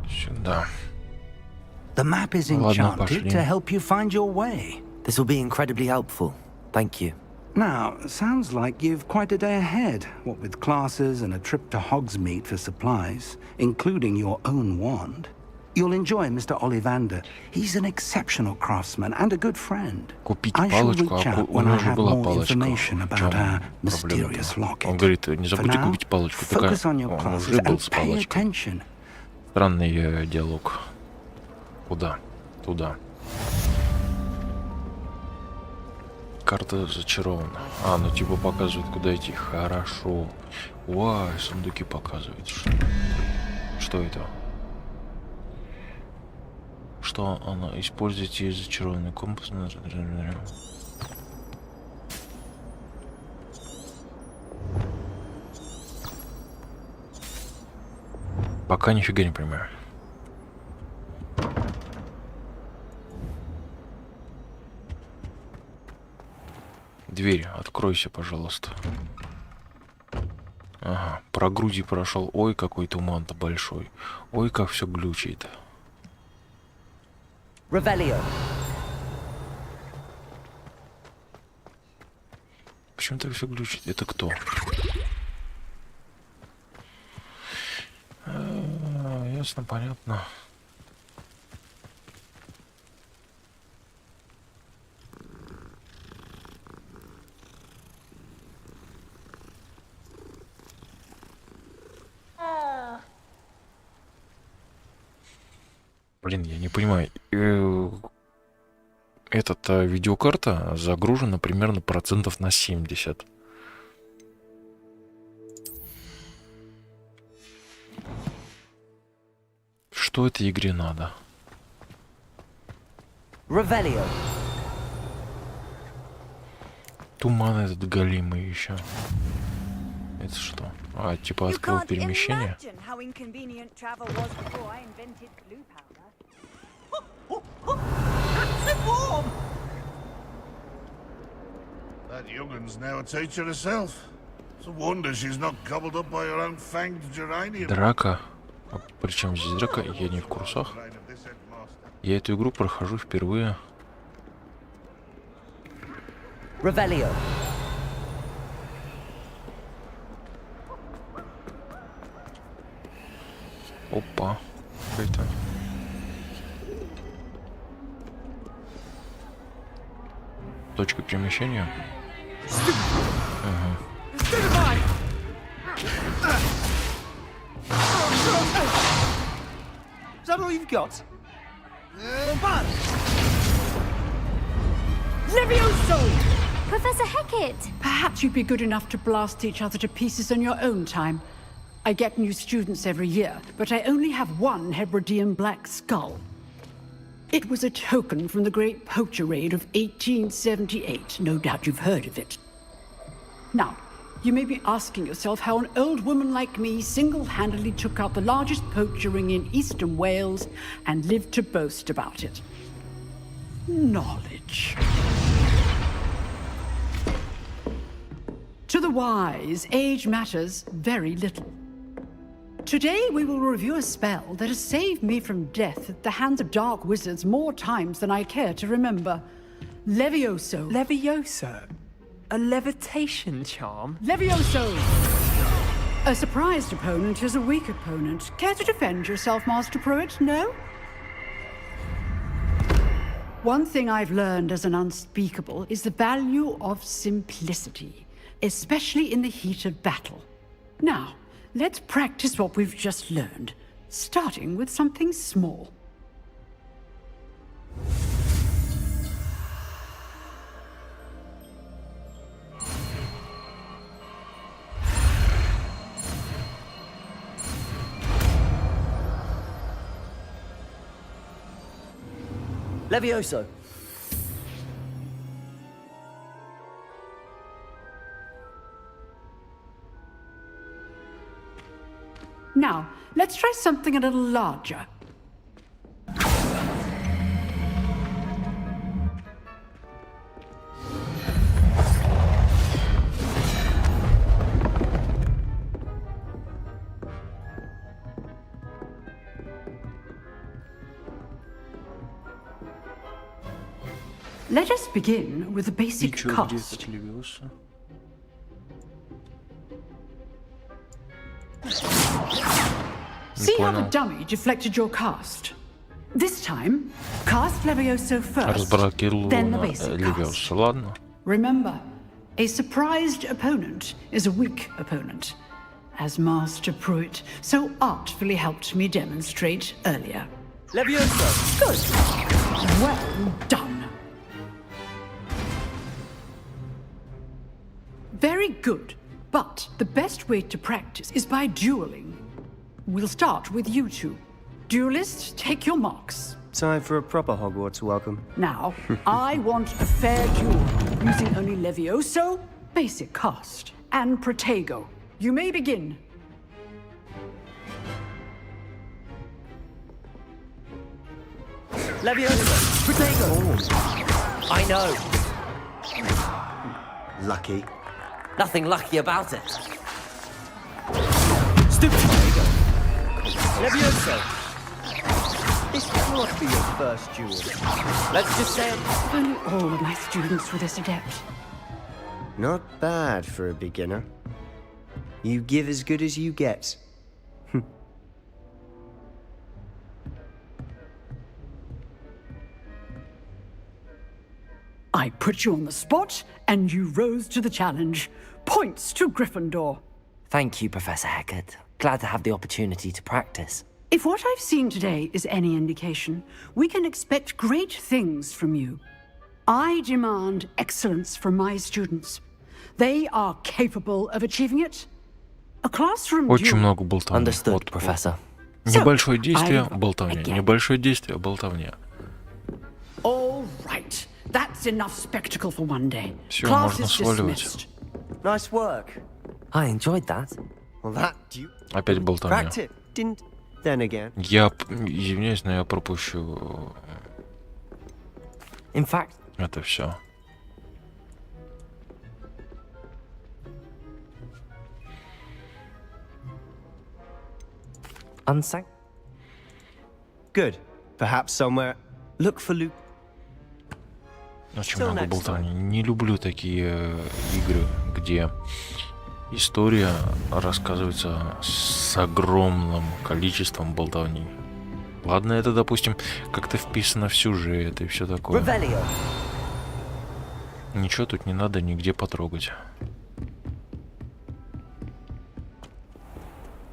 Сюда. The map is enchanted to help you find your way. This will be incredibly helpful. Thank you. Now, sounds like you've quite a day ahead, what with classes and a trip to Hogsmeade for supplies, including your own wand. You'll enjoy Mr. Ollivander. He's an exceptional craftsman and a good friend. I shall reach out when I have more information about our mysterious locket. Он говорит, не забудьте купить палочку. Такая, он уже был с палочкой. Странный диалог. Куда? Туда. Карта зачарована. А, ну типа показывает, куда идти. Хорошо. Ой, сундуки показывают. Что это? Что она? Используйте зачарованный компас. Пока нифига не понимаю. Дверь, откройся, пожалуйста. Ага, про груди прошел. Ой, какой туман-то большой. Ой, как все глючит. Revelio. Почему так все глючит? Это кто? Ясно, понятно. Блин, я не понимаю. Эта видеокарта загружена примерно процентов на 70. что этой игре надо? Revelio. Туман этот галимый еще. Это что? А, типа открыл перемещение? That young'un's now a teacher herself. It's a wonder she's not gobbled up by her own fanged geranium. Драка. А причем здесь драка? Я не в курсах. Я эту игру прохожу впервые. Revelio. Опа. Это. Точка перемещения. Ага. Is that all you've got? Levioso! Professor Hecat! Perhaps you'd be good enough to blast each other to pieces on your own time. I get new students every year, but I only have one Hebridean black skull. It was a token from the Great Poacher Raid of 1878. No doubt you've heard of it. Now, you may be asking yourself how an old woman like me single-handedly took out the largest poacher ring in eastern Wales and lived to boast about it. Knowledge. To the wise, age matters very little. Today we will review a spell that has saved me from death at the hands of dark wizards more times than I care to remember. Levioso. Levioso? A levitation charm? Levioso! A surprised opponent is a weak opponent. Care to defend yourself, Master Pruitt? No? One thing I've learned as an unspeakable is the value of simplicity, especially in the heat of battle. Now, let's practice what we've just learned, starting with something small. Levioso. Now, let's try something a little larger. Let us begin with the basic cast. See how the dummy deflected your cast? This time, cast Levioso first, then the basic cast. Ладно. Remember, a surprised opponent is a weak opponent, as Master Pruitt so artfully helped me demonstrate earlier. Levioso! Good. Well done. Very good, but the best way to practice is by dueling. We'll start with you two. Duelists, take your marks. Time for a proper Hogwarts welcome. Now, I want a fair duel, using only Levioso, basic cast, and Protego. You may begin. Levioso! Protego! I know. Lucky. Nothing lucky about it. Stupid Protego! Levioso! This cannot be your first duel. Let's just say it. If only all of my students were this adept. Not bad for a beginner. You give as good as you get. I put you on the spot, and you rose to the challenge. Points to Gryffindor. Thank you, Professor Hecat. Glad to have the opportunity to practice. If what I've seen today is any indication, we can expect great things from you. I demand excellence from my students. They are capable of achieving it. A classroom Очень duel. много болтания. Understood, Вот, Professor. Небольшое действие, болтовня. Небольшое действие, болтовня. All right. That's enough spectacle for one day. Все, Class можно is сваливать. dismissed. Nice work. I enjoyed that. Well, that you Опять болтовня. cracked it, didn't? Then again. Я извиняюсь, но я пропущу In fact, это все. unsang. Good. Perhaps somewhere. Look for Luke. Очень много болтовни. Не люблю такие игры, где история рассказывается с огромным количеством болтовни. Ладно, это, допустим, как-то вписано в сюжет и все такое. Ничего тут не надо нигде потрогать.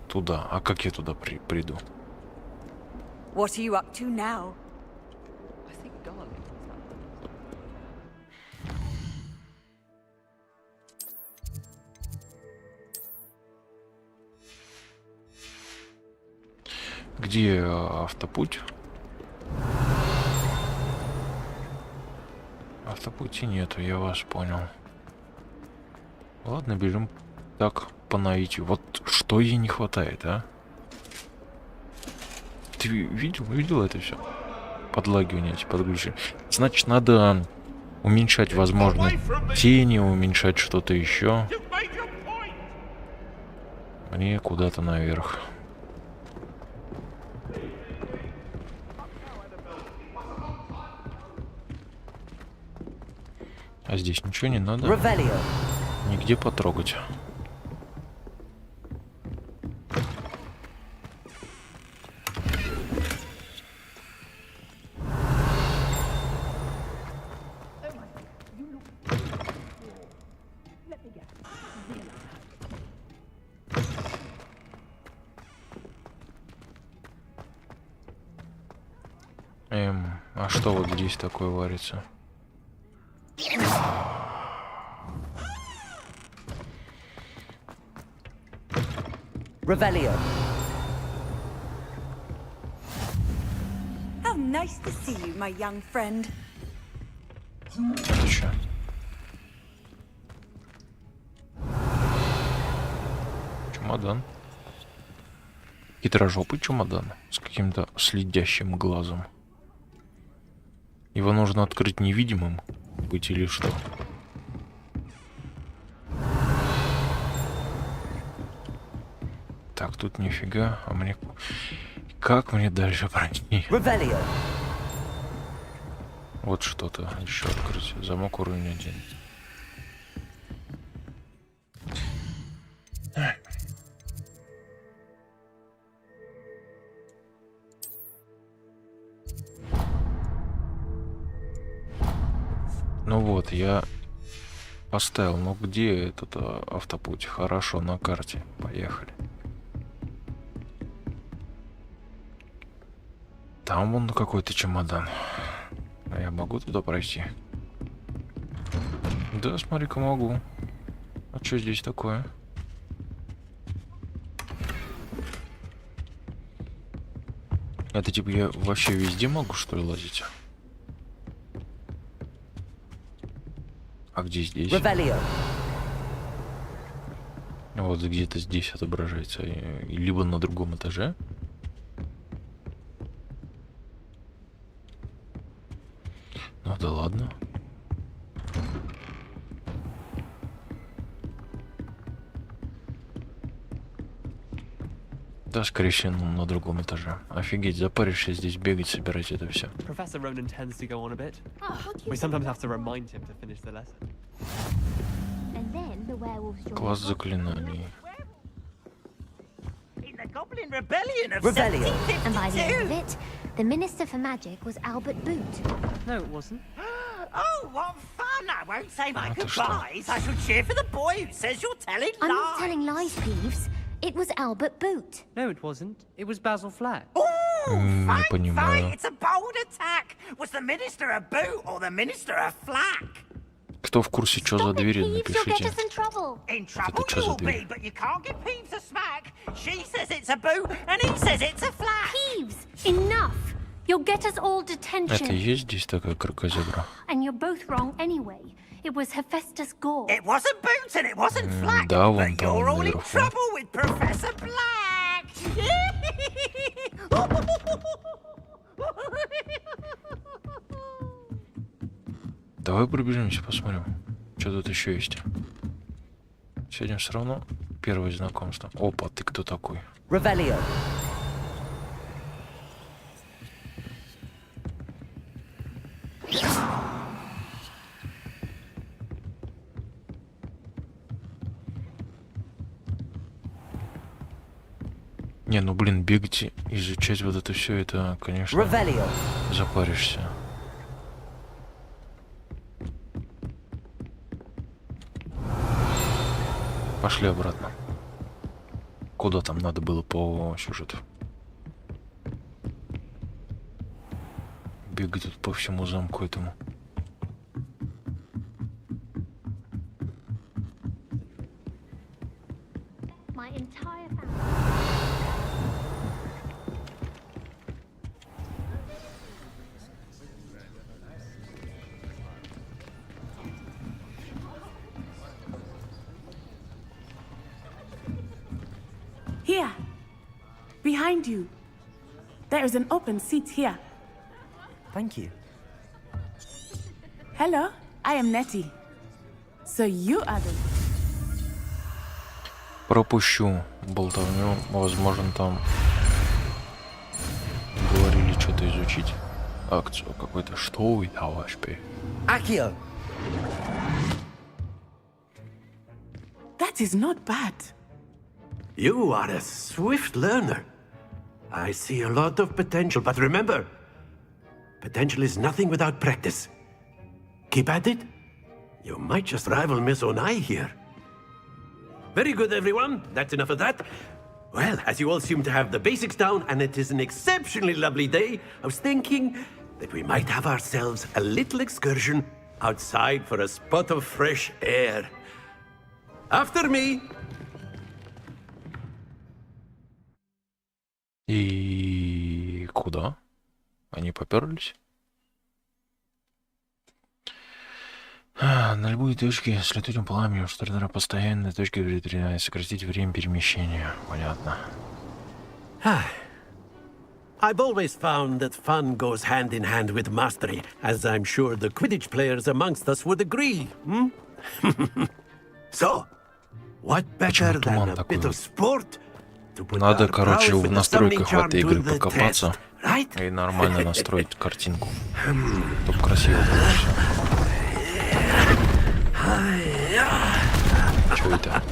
Туда. А как я туда приду? What are you up to now? Где автопуть? Автопути нету, я вас понял. Ладно, бежим так по наитию. Вот что ей не хватает, а? Ты видел это все? Подлагивание, эти подглючения. Значит, надо уменьшать, возможно, тени, уменьшать что-то еще. Мне куда-то наверх. А здесь ничего не надо. Нигде потрогать. А что вот здесь такое варится? Revelio. How nice to see you, my young friend. Это что? Чемодан. Хитрожопый чемодан с каким-то следящим глазом. Его нужно открыть невидимым быть или что? Так, тут нифига, а мне... Как мне дальше пройти? Вот что-то еще открыть. Замок уровень 1. Ну вот, я поставил. Ну где этот автопуть? Хорошо, на карте. Поехали. Там вон какой-то чемодан. А я могу туда пройти? Да, смотри-ка, могу. А что здесь такое? Это типа я вообще везде могу, что ли, лазить? А где здесь? Вот где-то здесь отображается. Либо на другом этаже. Ну да ладно. Да, скорее всего, на другом этаже. Офигеть, запаришься здесь бегать, собирать это все. Professor Ronan tends to go on a bit. We sometimes have to remind him to finish the lesson. Класс заклинаний. Goblin Rebellion of Rebellion. 1752. And by the end of it, the Minister for Magic was Albert Boot. No, it wasn't. Oh, what fun! I won't say my goodbyes. I shall cheer for the boy who says you're telling lies. I'm not telling lies, Peeves. It was Albert Boot. No, it wasn't. It was Basil Flack. Не понимаю. It's a bold attack. Was the Minister a boot or the Minister a flack? Кто в курсе, что за двери, напишите. In trouble. Это что за дверь? But you can't give Peeves a smack. She says it's a boot, and he says it's a flat. Peeves, enough. You'll get us all detention. Это и есть здесь такая крокозебра? And you're both wrong anyway. It was Hephaestus Gore. It wasn't boots and it wasn't flat. Да, вон But там you're all in наверху. trouble with Professor Black. Давай пробежимся, посмотрим, что тут еще есть. Сегодня все равно первое знакомство. Опа, ты кто такой? Revelio. Не, ну блин, бегать и изучать вот это все, это, конечно, Revelio. запаришься. Пошли обратно. Куда там надо было по сюжету? Бегать тут по всему замку этому. My entire family. Here. Behind you. There is an open seat here. Thank you. Hello, I am Nettie. So you are the... Пропущу болтовню. Возможно, там говорили что-то изучить. Акцию какой-то. Что вы, товарищ? Accio. That is not bad. You are a swift learner. I see a lot of potential, but remember, potential is nothing without practice. Keep at it. You might just rival Miss Onai here. Very good, everyone. That's enough of that. Well, as you all seem to have the basics down, and it is an exceptionally lovely day, I was thinking that we might have ourselves a little excursion outside for a spot of fresh air. After me. И куда? Они поперлись? На любые точки с летучим пламенем, что ли, постоянные точки ветряная, сократить время перемещения. Понятно. I've always found that fun goes hand in hand with mastery, as I'm sure the Quidditch players amongst us would agree. So, what better than a bit of sport? Надо, короче, в настройках в этой игры покопаться и нормально настроить картинку, чтобы красиво было все. Что это?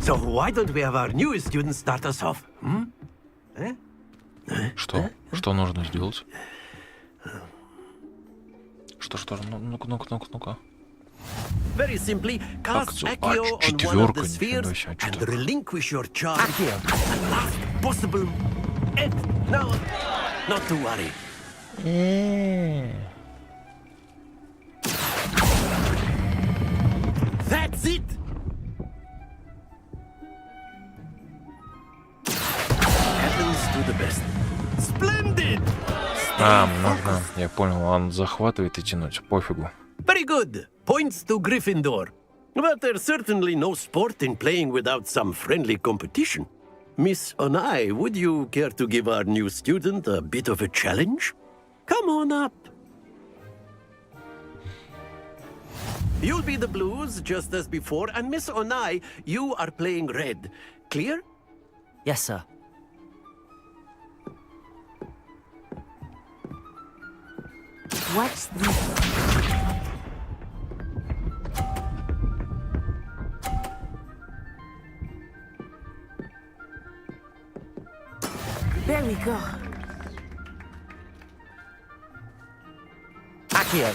So why don't we have our newest student start us off? Что? Что нужно сделать? Что? Ну-ка. Very simply, cast Accio on one of the spheres and relinquish your charge. The last possible. No, not to worry. That's it. Happens to the best. Splendid. Нужно. Я понял, он захватывает и тянуть. Пофигу. Very good. Points to Gryffindor. But there's certainly no sport in playing without some friendly competition. Miss Onai, would you care to give our new student a bit of a challenge? Come on up. You'll be the blues just as before, and Miss Onai, you are playing red. Clear? Yes, sir. What's this? There we go. Accio.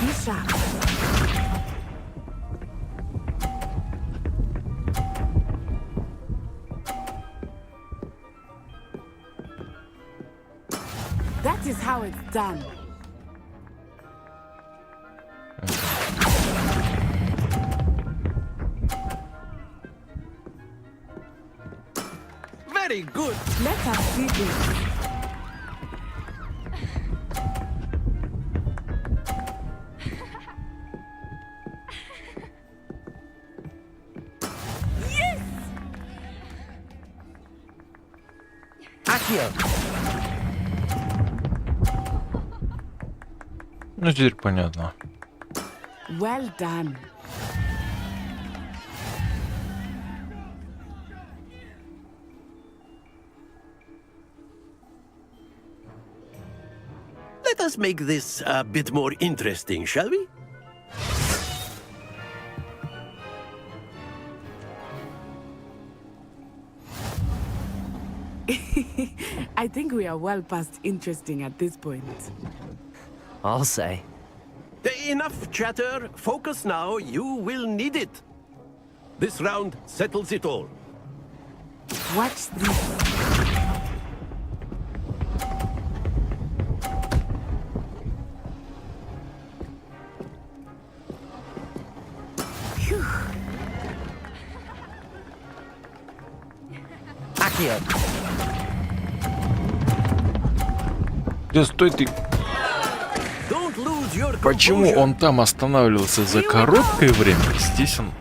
Be sharp. done. Very good. Let us see this. Ну, теперь понятно. Well done. Let us make this a bit more interesting, shall we? I think we are well past interesting at this point. I'll say. Enough chatter. Focus now. You will need it. This round settles it all. Watch this. Да стой ты! Почему он там останавливался за короткое время? Здесь он,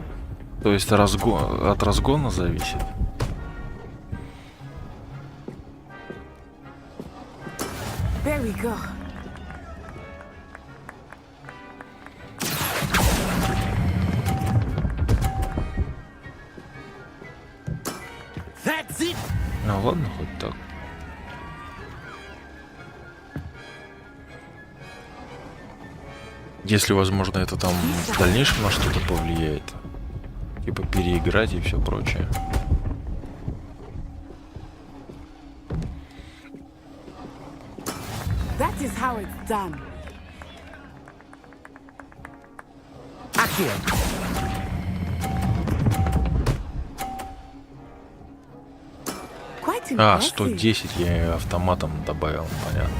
то есть от разгона зависит. There we go. That's it. Ну ладно, хоть так. Если, возможно, это там в дальнейшем на что-то повлияет. Типа переиграть и все прочее. That is how it's done. А, 110 я автоматом добавил, понятно.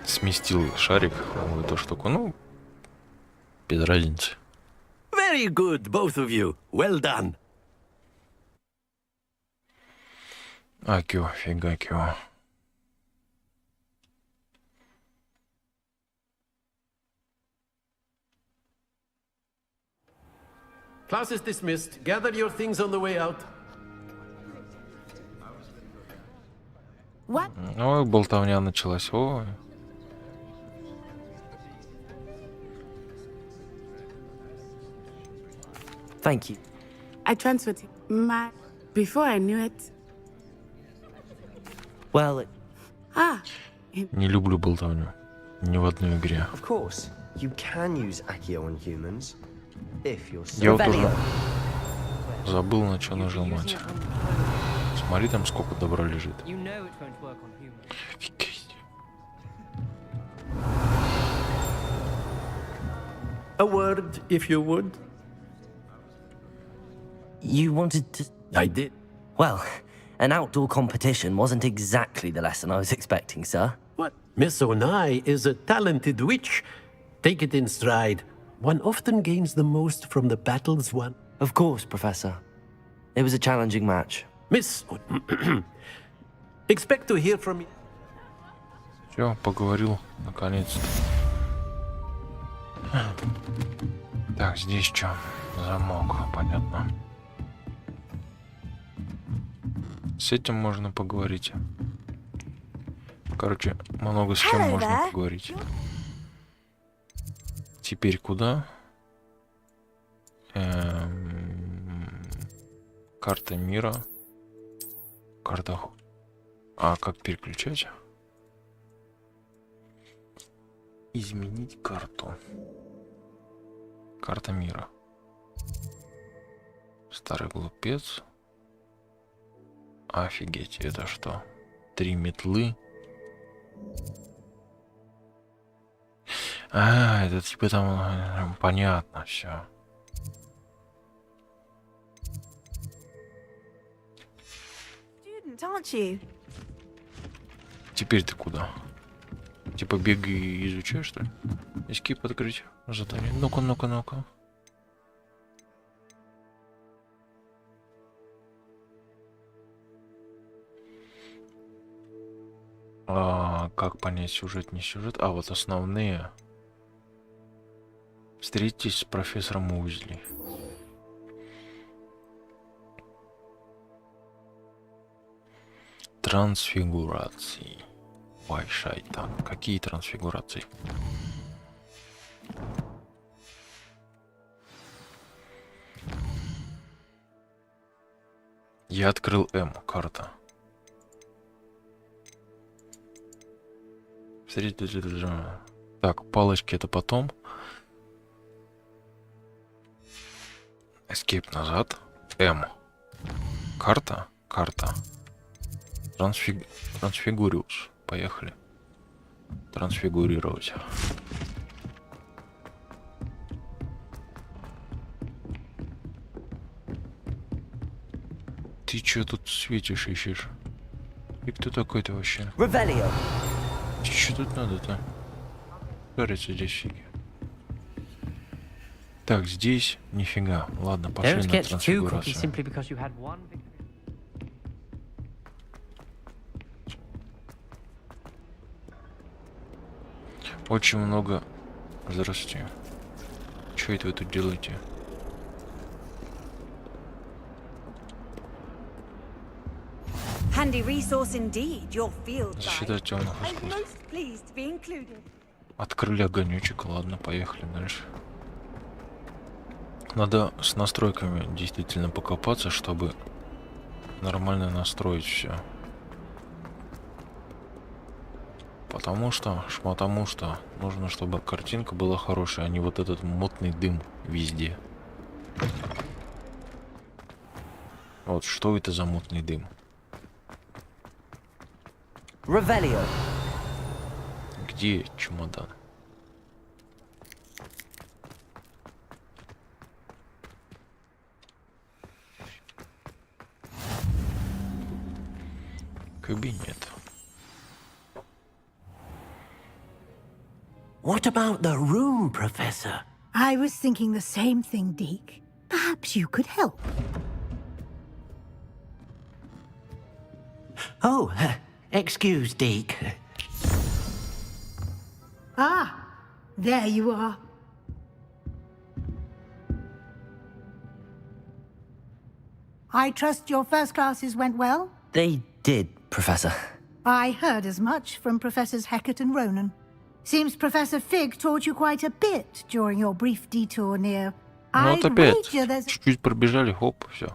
Сместил шарик в эту штуку, ну, без разницы. Very good, both of you. Well done. Акио, фигакио. Class is dismissed. Gather your things on the way out. What? Ой, болтовня началась. Ой. Thank you. I transferred my... Before I knew it... Well... Не люблю болтовню. Ни в одной игре. Of course, you can use Accio on humans. If you're Я вот уже забыл, на что нажимать. Смотри, там сколько добра лежит. Офигеть. A word, if you would. You wanted to... I did. Well, an outdoor competition wasn't exactly the lesson I was expecting, sir. What? Miss Onai is a talented witch. Take it in stride. One often gains the most from the battles won. Of course, Professor. It was a challenging match. Miss... Expect to hear from me. Все, поговорил, наконец-то. Так, здесь что? Замок, понятно. С этим можно поговорить. Короче, много с кем можно поговорить. Теперь куда? Карта мира. Карта... А как переключать? Изменить карту. Карта мира. Старый глупец. Офигеть, это что? 3 метлы. А, это типа там понятно все. Student, aren't you? Теперь ты куда? Типа бегай и изучай, что ли? Эскип открыть. Задание. Ну-ка, ну-ка, ну-ка. Как понять сюжет, не сюжет? А, вот основные. Встретитесь с профессором Уизли. Трансфигурации. Ой, шайтан. Какие трансфигурации? Я открыл М, карта. Так, палочки это потом. Escape назад. М. Карта. Карта. Трансфигуриус. Поехали. Трансфигурировать. Ты чё тут светишь, ищешь? И кто такой-то вообще? Ревелио. Что тут надо-то? Кажется, здесь фиги. Так, здесь нифига. Ладно, пошли на трансфигурацию. Очень много. Здравствуйте. Что это вы тут делаете? Handy resource indeed, your field Защита темных I'm искусств. most pleased to be included. Открыли огонечек. Ладно, поехали дальше. Надо с настройками действительно покопаться, чтобы нормально настроить все. Потому что нужно, чтобы картинка была хорошая, а не вот этот мутный дым везде. Вот, что это за мутный дым? Ревелио. Где чемодан? Кабинет. What about the room, Professor? I was thinking the same thing, Deke. Perhaps you could help. Oh, excuse, Deke. Ah, there you are. I trust your first classes went well? They did, Professor. I heard as much from Professors Hecat and Ronan. Seems Professor Fig taught you quite a bit during your brief detour near... Ну вот опять, wager there's... чуть-чуть пробежали, хоп, все.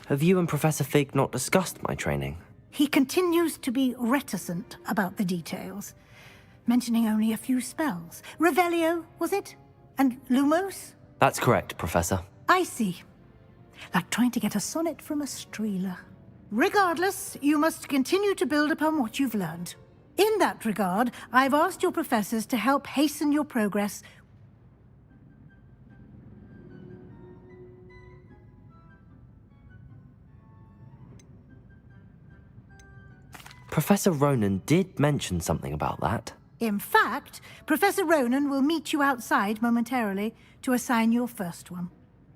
Have you and Professor Fig not discussed my training? He continues to be reticent about the details, mentioning only a few spells. Revelio, was it? And Lumos? That's correct, Professor. I see. Like trying to get a sonnet from a streeler. Regardless, you must continue to build upon what you've learned. In that regard, I've asked your professors to help hasten your progress. Professor Ronan did mention something about that. In fact, Professor Ronan will meet you outside momentarily to assign your first one.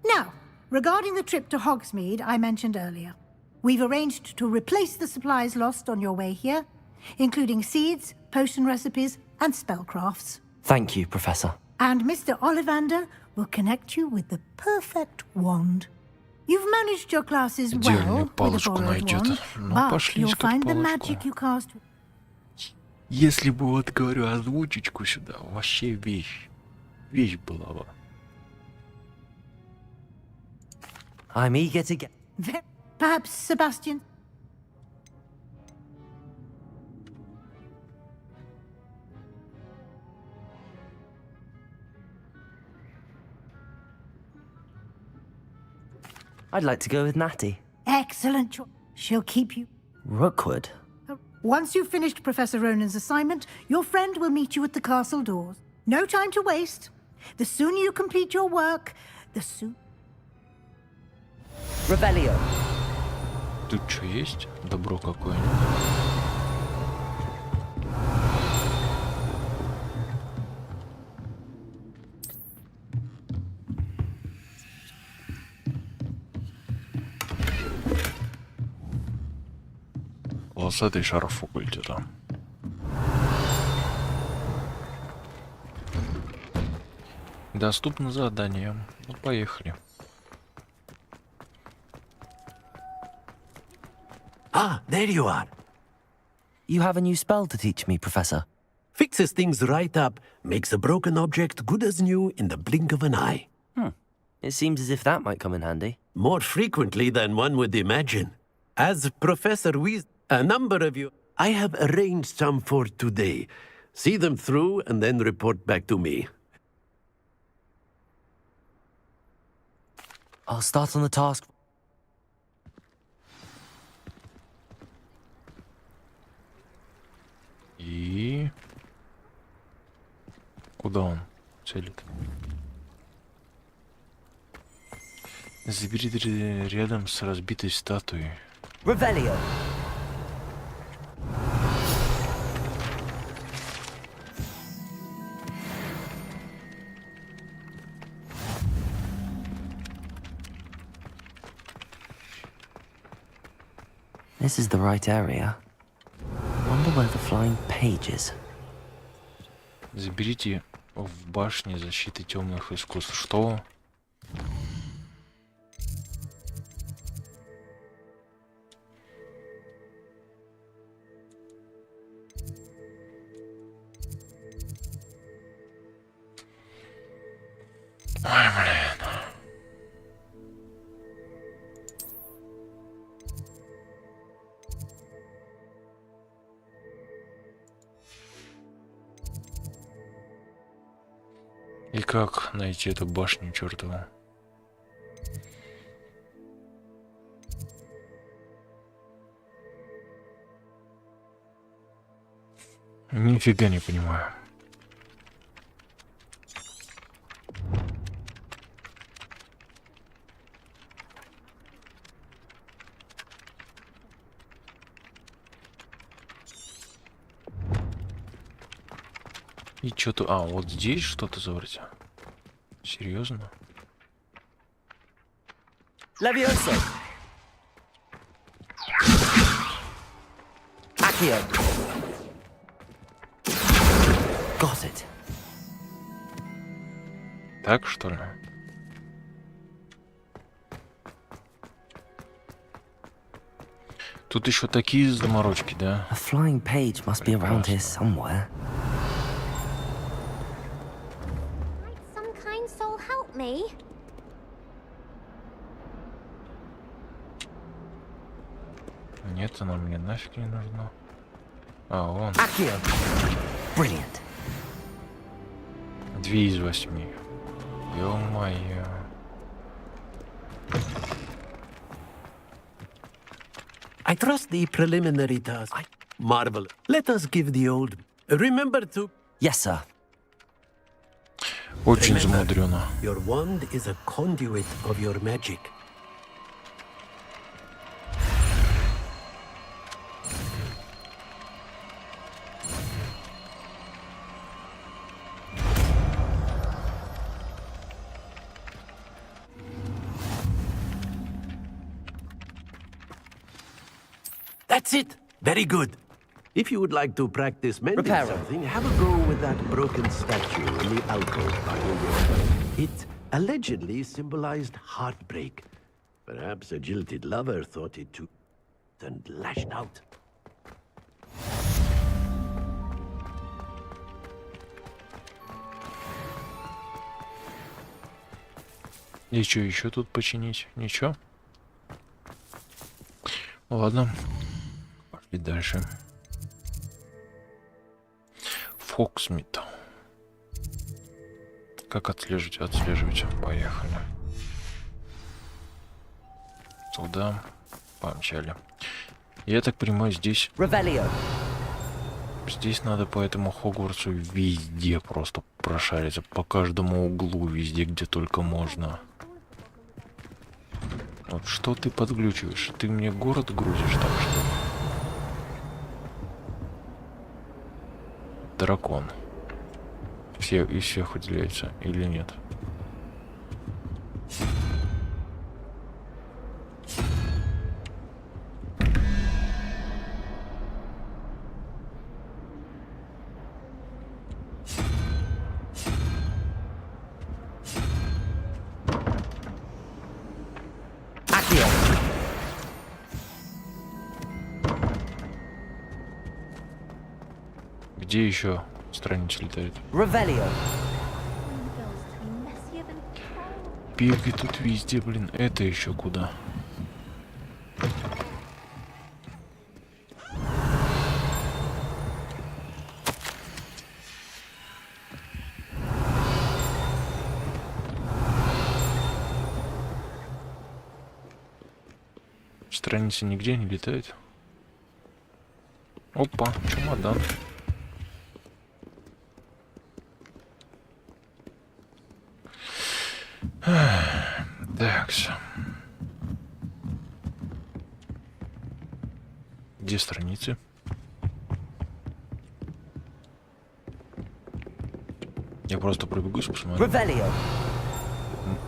Now, regarding the trip to Hogsmeade I mentioned earlier, we've arranged to replace the supplies lost on your way here, including seeds, potion recipes, and spellcrafts. Thank you, Professor. And Mr. Ollivander will connect you with the perfect wand. You've managed your classes well with a borrowed wand, but you'll find the magic you cast... Если бы вот говорю озвучечку сюда, вообще вещь была бы. I'm eager to get... Perhaps Sebastian? I'd like to go with Natty. Excellent choice. She'll keep you... Rookwood. Once you've finished Professor Ronan's assignment, your friend will meet you at the castle doors. No time to waste. The sooner you complete your work, the Тут что есть? Добро какое-нибудь? Волосатый шарф факультета. Доступно задание. Ну, поехали. Ah, there you are. You have a new spell to teach me, Professor. Fixes things right up, makes a broken object good as new in the blink of an eye. It seems as if that might come in handy. More frequently than one would imagine. As Professor Weas, a number of you, I have arranged some for today. See them through and then report back to me. I'll start on the task. И... Куда он целит? Забери рядом с разбитой статуей. Revelio. This is the right area. Wonder where the flying page is. Заберите в башне защиты темных искусств. Что? Ой, блин. И как найти эту башню чертову? Нифига не понимаю. И что-то... А, вот здесь что-то заврать. Серьезно? Levioso. Accio. Got it. Так, что ли? Тут еще такие заморочки, да? A flying page must be around here somewhere. Some kind soul help me. Нет, она мне нафиг не нужна. А, вон. Accio. Brilliant. 2 из 8. Ё-моё. I trust the preliminary task. Marvel. Let us give the old. Remember to. Yes, sir. Очень замудрено. Your wand is a conduit of your magic. That's it. Very good. If you would like to practice mending something, have a go with that broken statue in the alcove by your window. It allegedly symbolized heartbreak. Perhaps a jilted lover thought it too and lashed out. И что еще тут починить? Ничего? Ладно. Пошли дальше. Фоксмит. Как отслеживать? Отслеживать. Поехали. Сюда. Помчали. Я так понимаю, здесь... Revelio. Здесь надо по этому Хогвартсу везде просто прошариться. По каждому углу, везде, где только можно. Вот что ты подглючиваешь? Ты мне город грузишь, так что? Дракон. Все из всех выделяется или нет? Где еще страница летает? Бегай тут везде, блин. Это еще куда? Страница нигде не летает. Опа, чемодан. Такс. Где страницы? Я просто пробегусь, посмотрю.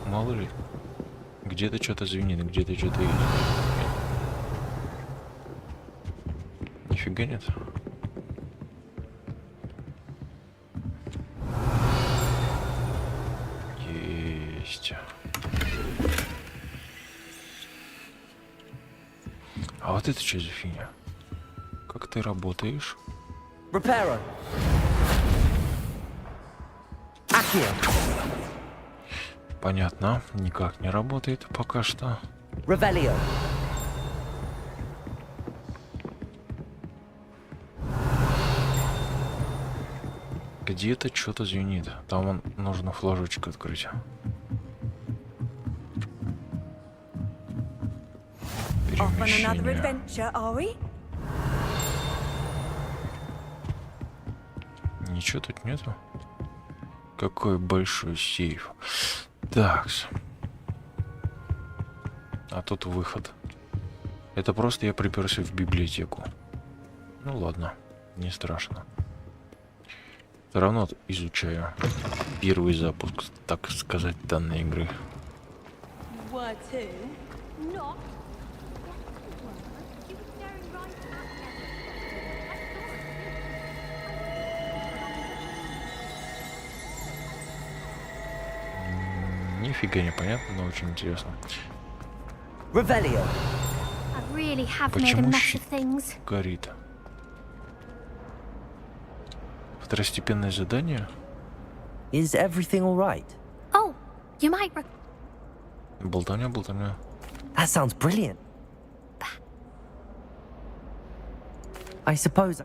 Мало ли. Где-то что-то звенит, где-то что-то есть. Нет. Нифига нет. Есть. А вот это что за фигня? Как ты работаешь? Понятно, никак не работает пока что. Где-то что-то звенит. Там нужно флажочек открыть. Перемещение. Ничего тут нету. Какой большой сейф. Такс. А тут выход. Это просто я приперся в библиотеку. Ну ладно, не страшно. Все равно изучаю первый запуск, так сказать, данной игры. Нифига не понятно, но очень интересно. Почему щит горит? Второстепенное задание? Is everything all right? Oh, you might. Болтовня. That sounds brilliant. I suppose.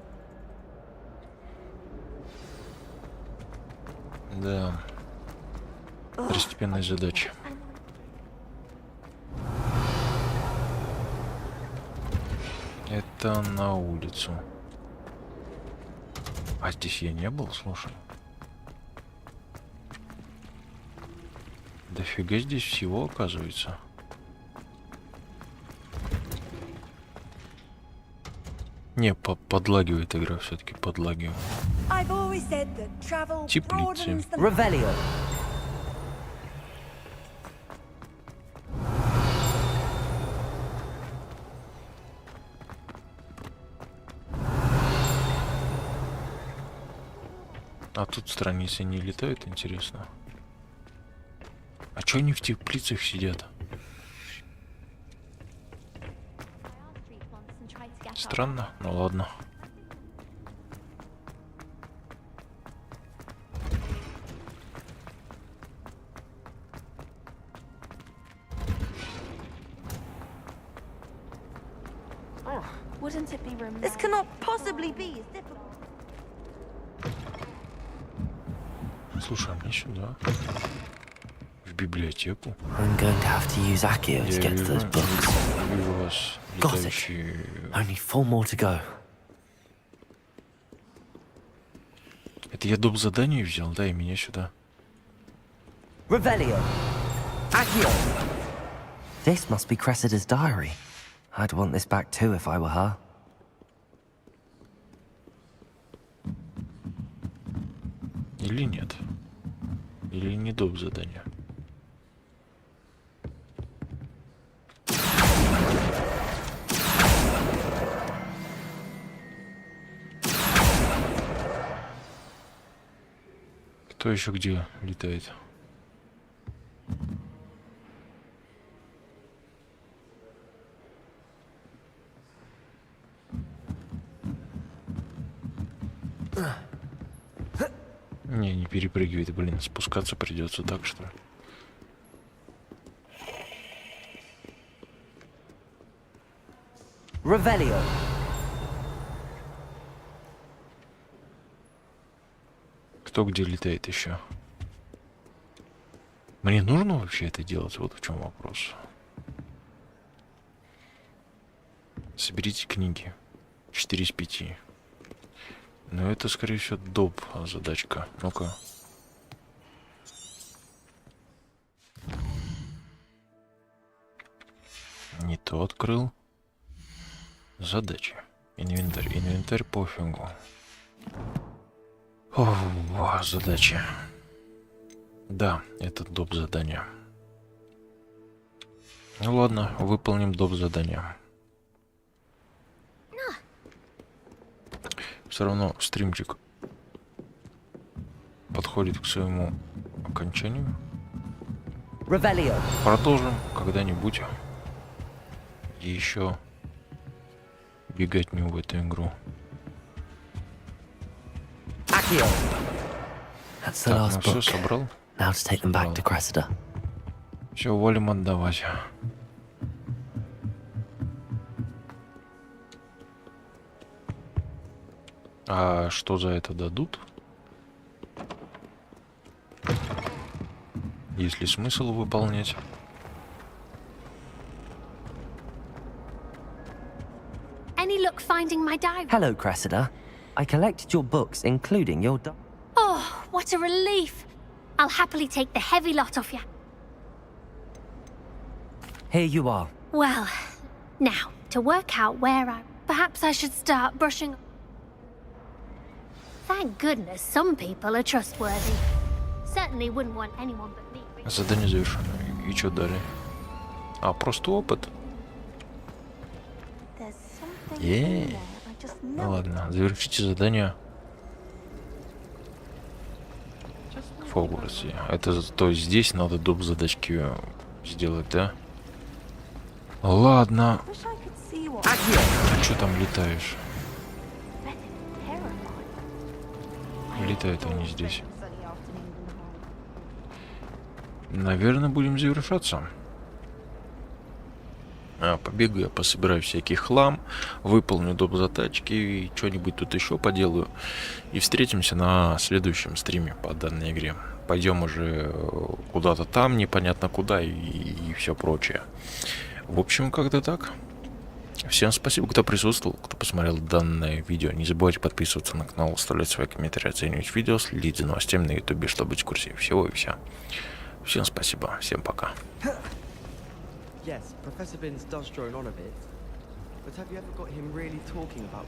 Да. Второстепенная задача. Это на улицу. А здесь я не был, слушай. Дофига здесь всего, оказывается. Не, подлагивает игра, все-таки подлагивает. Теплицы. А тут страницы не летают, интересно. А чё они в теплицах сидят? Странно, ну ладно. This cannot possibly be as difficult. Слушай, а мне сюда. В библиотеку. I'm going to have to use Akio to get to those books. Got it. Only 4 more to go. Это я доп. Задание взял, да, и меня сюда. Revelio. Akio. This must be Cressida's diary. I'd want this back too if I were her. Или нет? Или не доп. Задание? Кто еще где летает? Не перепрыгивает, блин, спускаться придется так, что ли? Revelio. Кто где летает еще? Мне нужно вообще это делать? Вот в чем вопрос. Соберите книги. 4 из 5. Но это, скорее всего, доп. Задачка. Ну-ка. Не то открыл. Задачи. Инвентарь. Инвентарь пофигу. О, задачи. Да, это доп. Задание. Ну ладно, выполним доп. Задание. Все равно стримчик подходит к своему окончанию. Revelio. Продолжим когда-нибудь. И еще бегать не в эту игру. That's the Так, last ну все, book. собрал. Now to take them back to Cressida. Все, волим отдавать. А что за это дадут? Есть ли смысл выполнять? Any luck finding my diary? Hello, Cressida. I collected your books, including your Oh, what a relief. I'll happily take the heavy lot off you. Here you are. Well, now, to work out where I... Perhaps I should start brushing... Thank goodness some people are trustworthy. Certainly wouldn't want anyone but me. Задание завершено. И что далее? А, просто опыт. Ну ладно, завершите задание в Хогвартсе. Это то есть здесь надо доп. Задачки сделать, да? Ладно. А что там летаешь? Летают они здесь. Наверное, будем завершаться. Побегаю, я пособираю всякий хлам, выполню доп. Задачки и что-нибудь тут еще поделаю. И встретимся на следующем стриме по данной игре. Пойдем уже куда-то там, непонятно куда и все прочее. В общем, как-то так. Всем спасибо, кто присутствовал, кто посмотрел данное видео. Не забывайте подписываться на канал, оставлять свои комментарии, оценивать видео, следить за новостями на ютубе, чтобы быть в курсе всего и вся. Всем спасибо, всем пока. Yes, Professor Binns does drone on a bit, but have you ever got him really talking about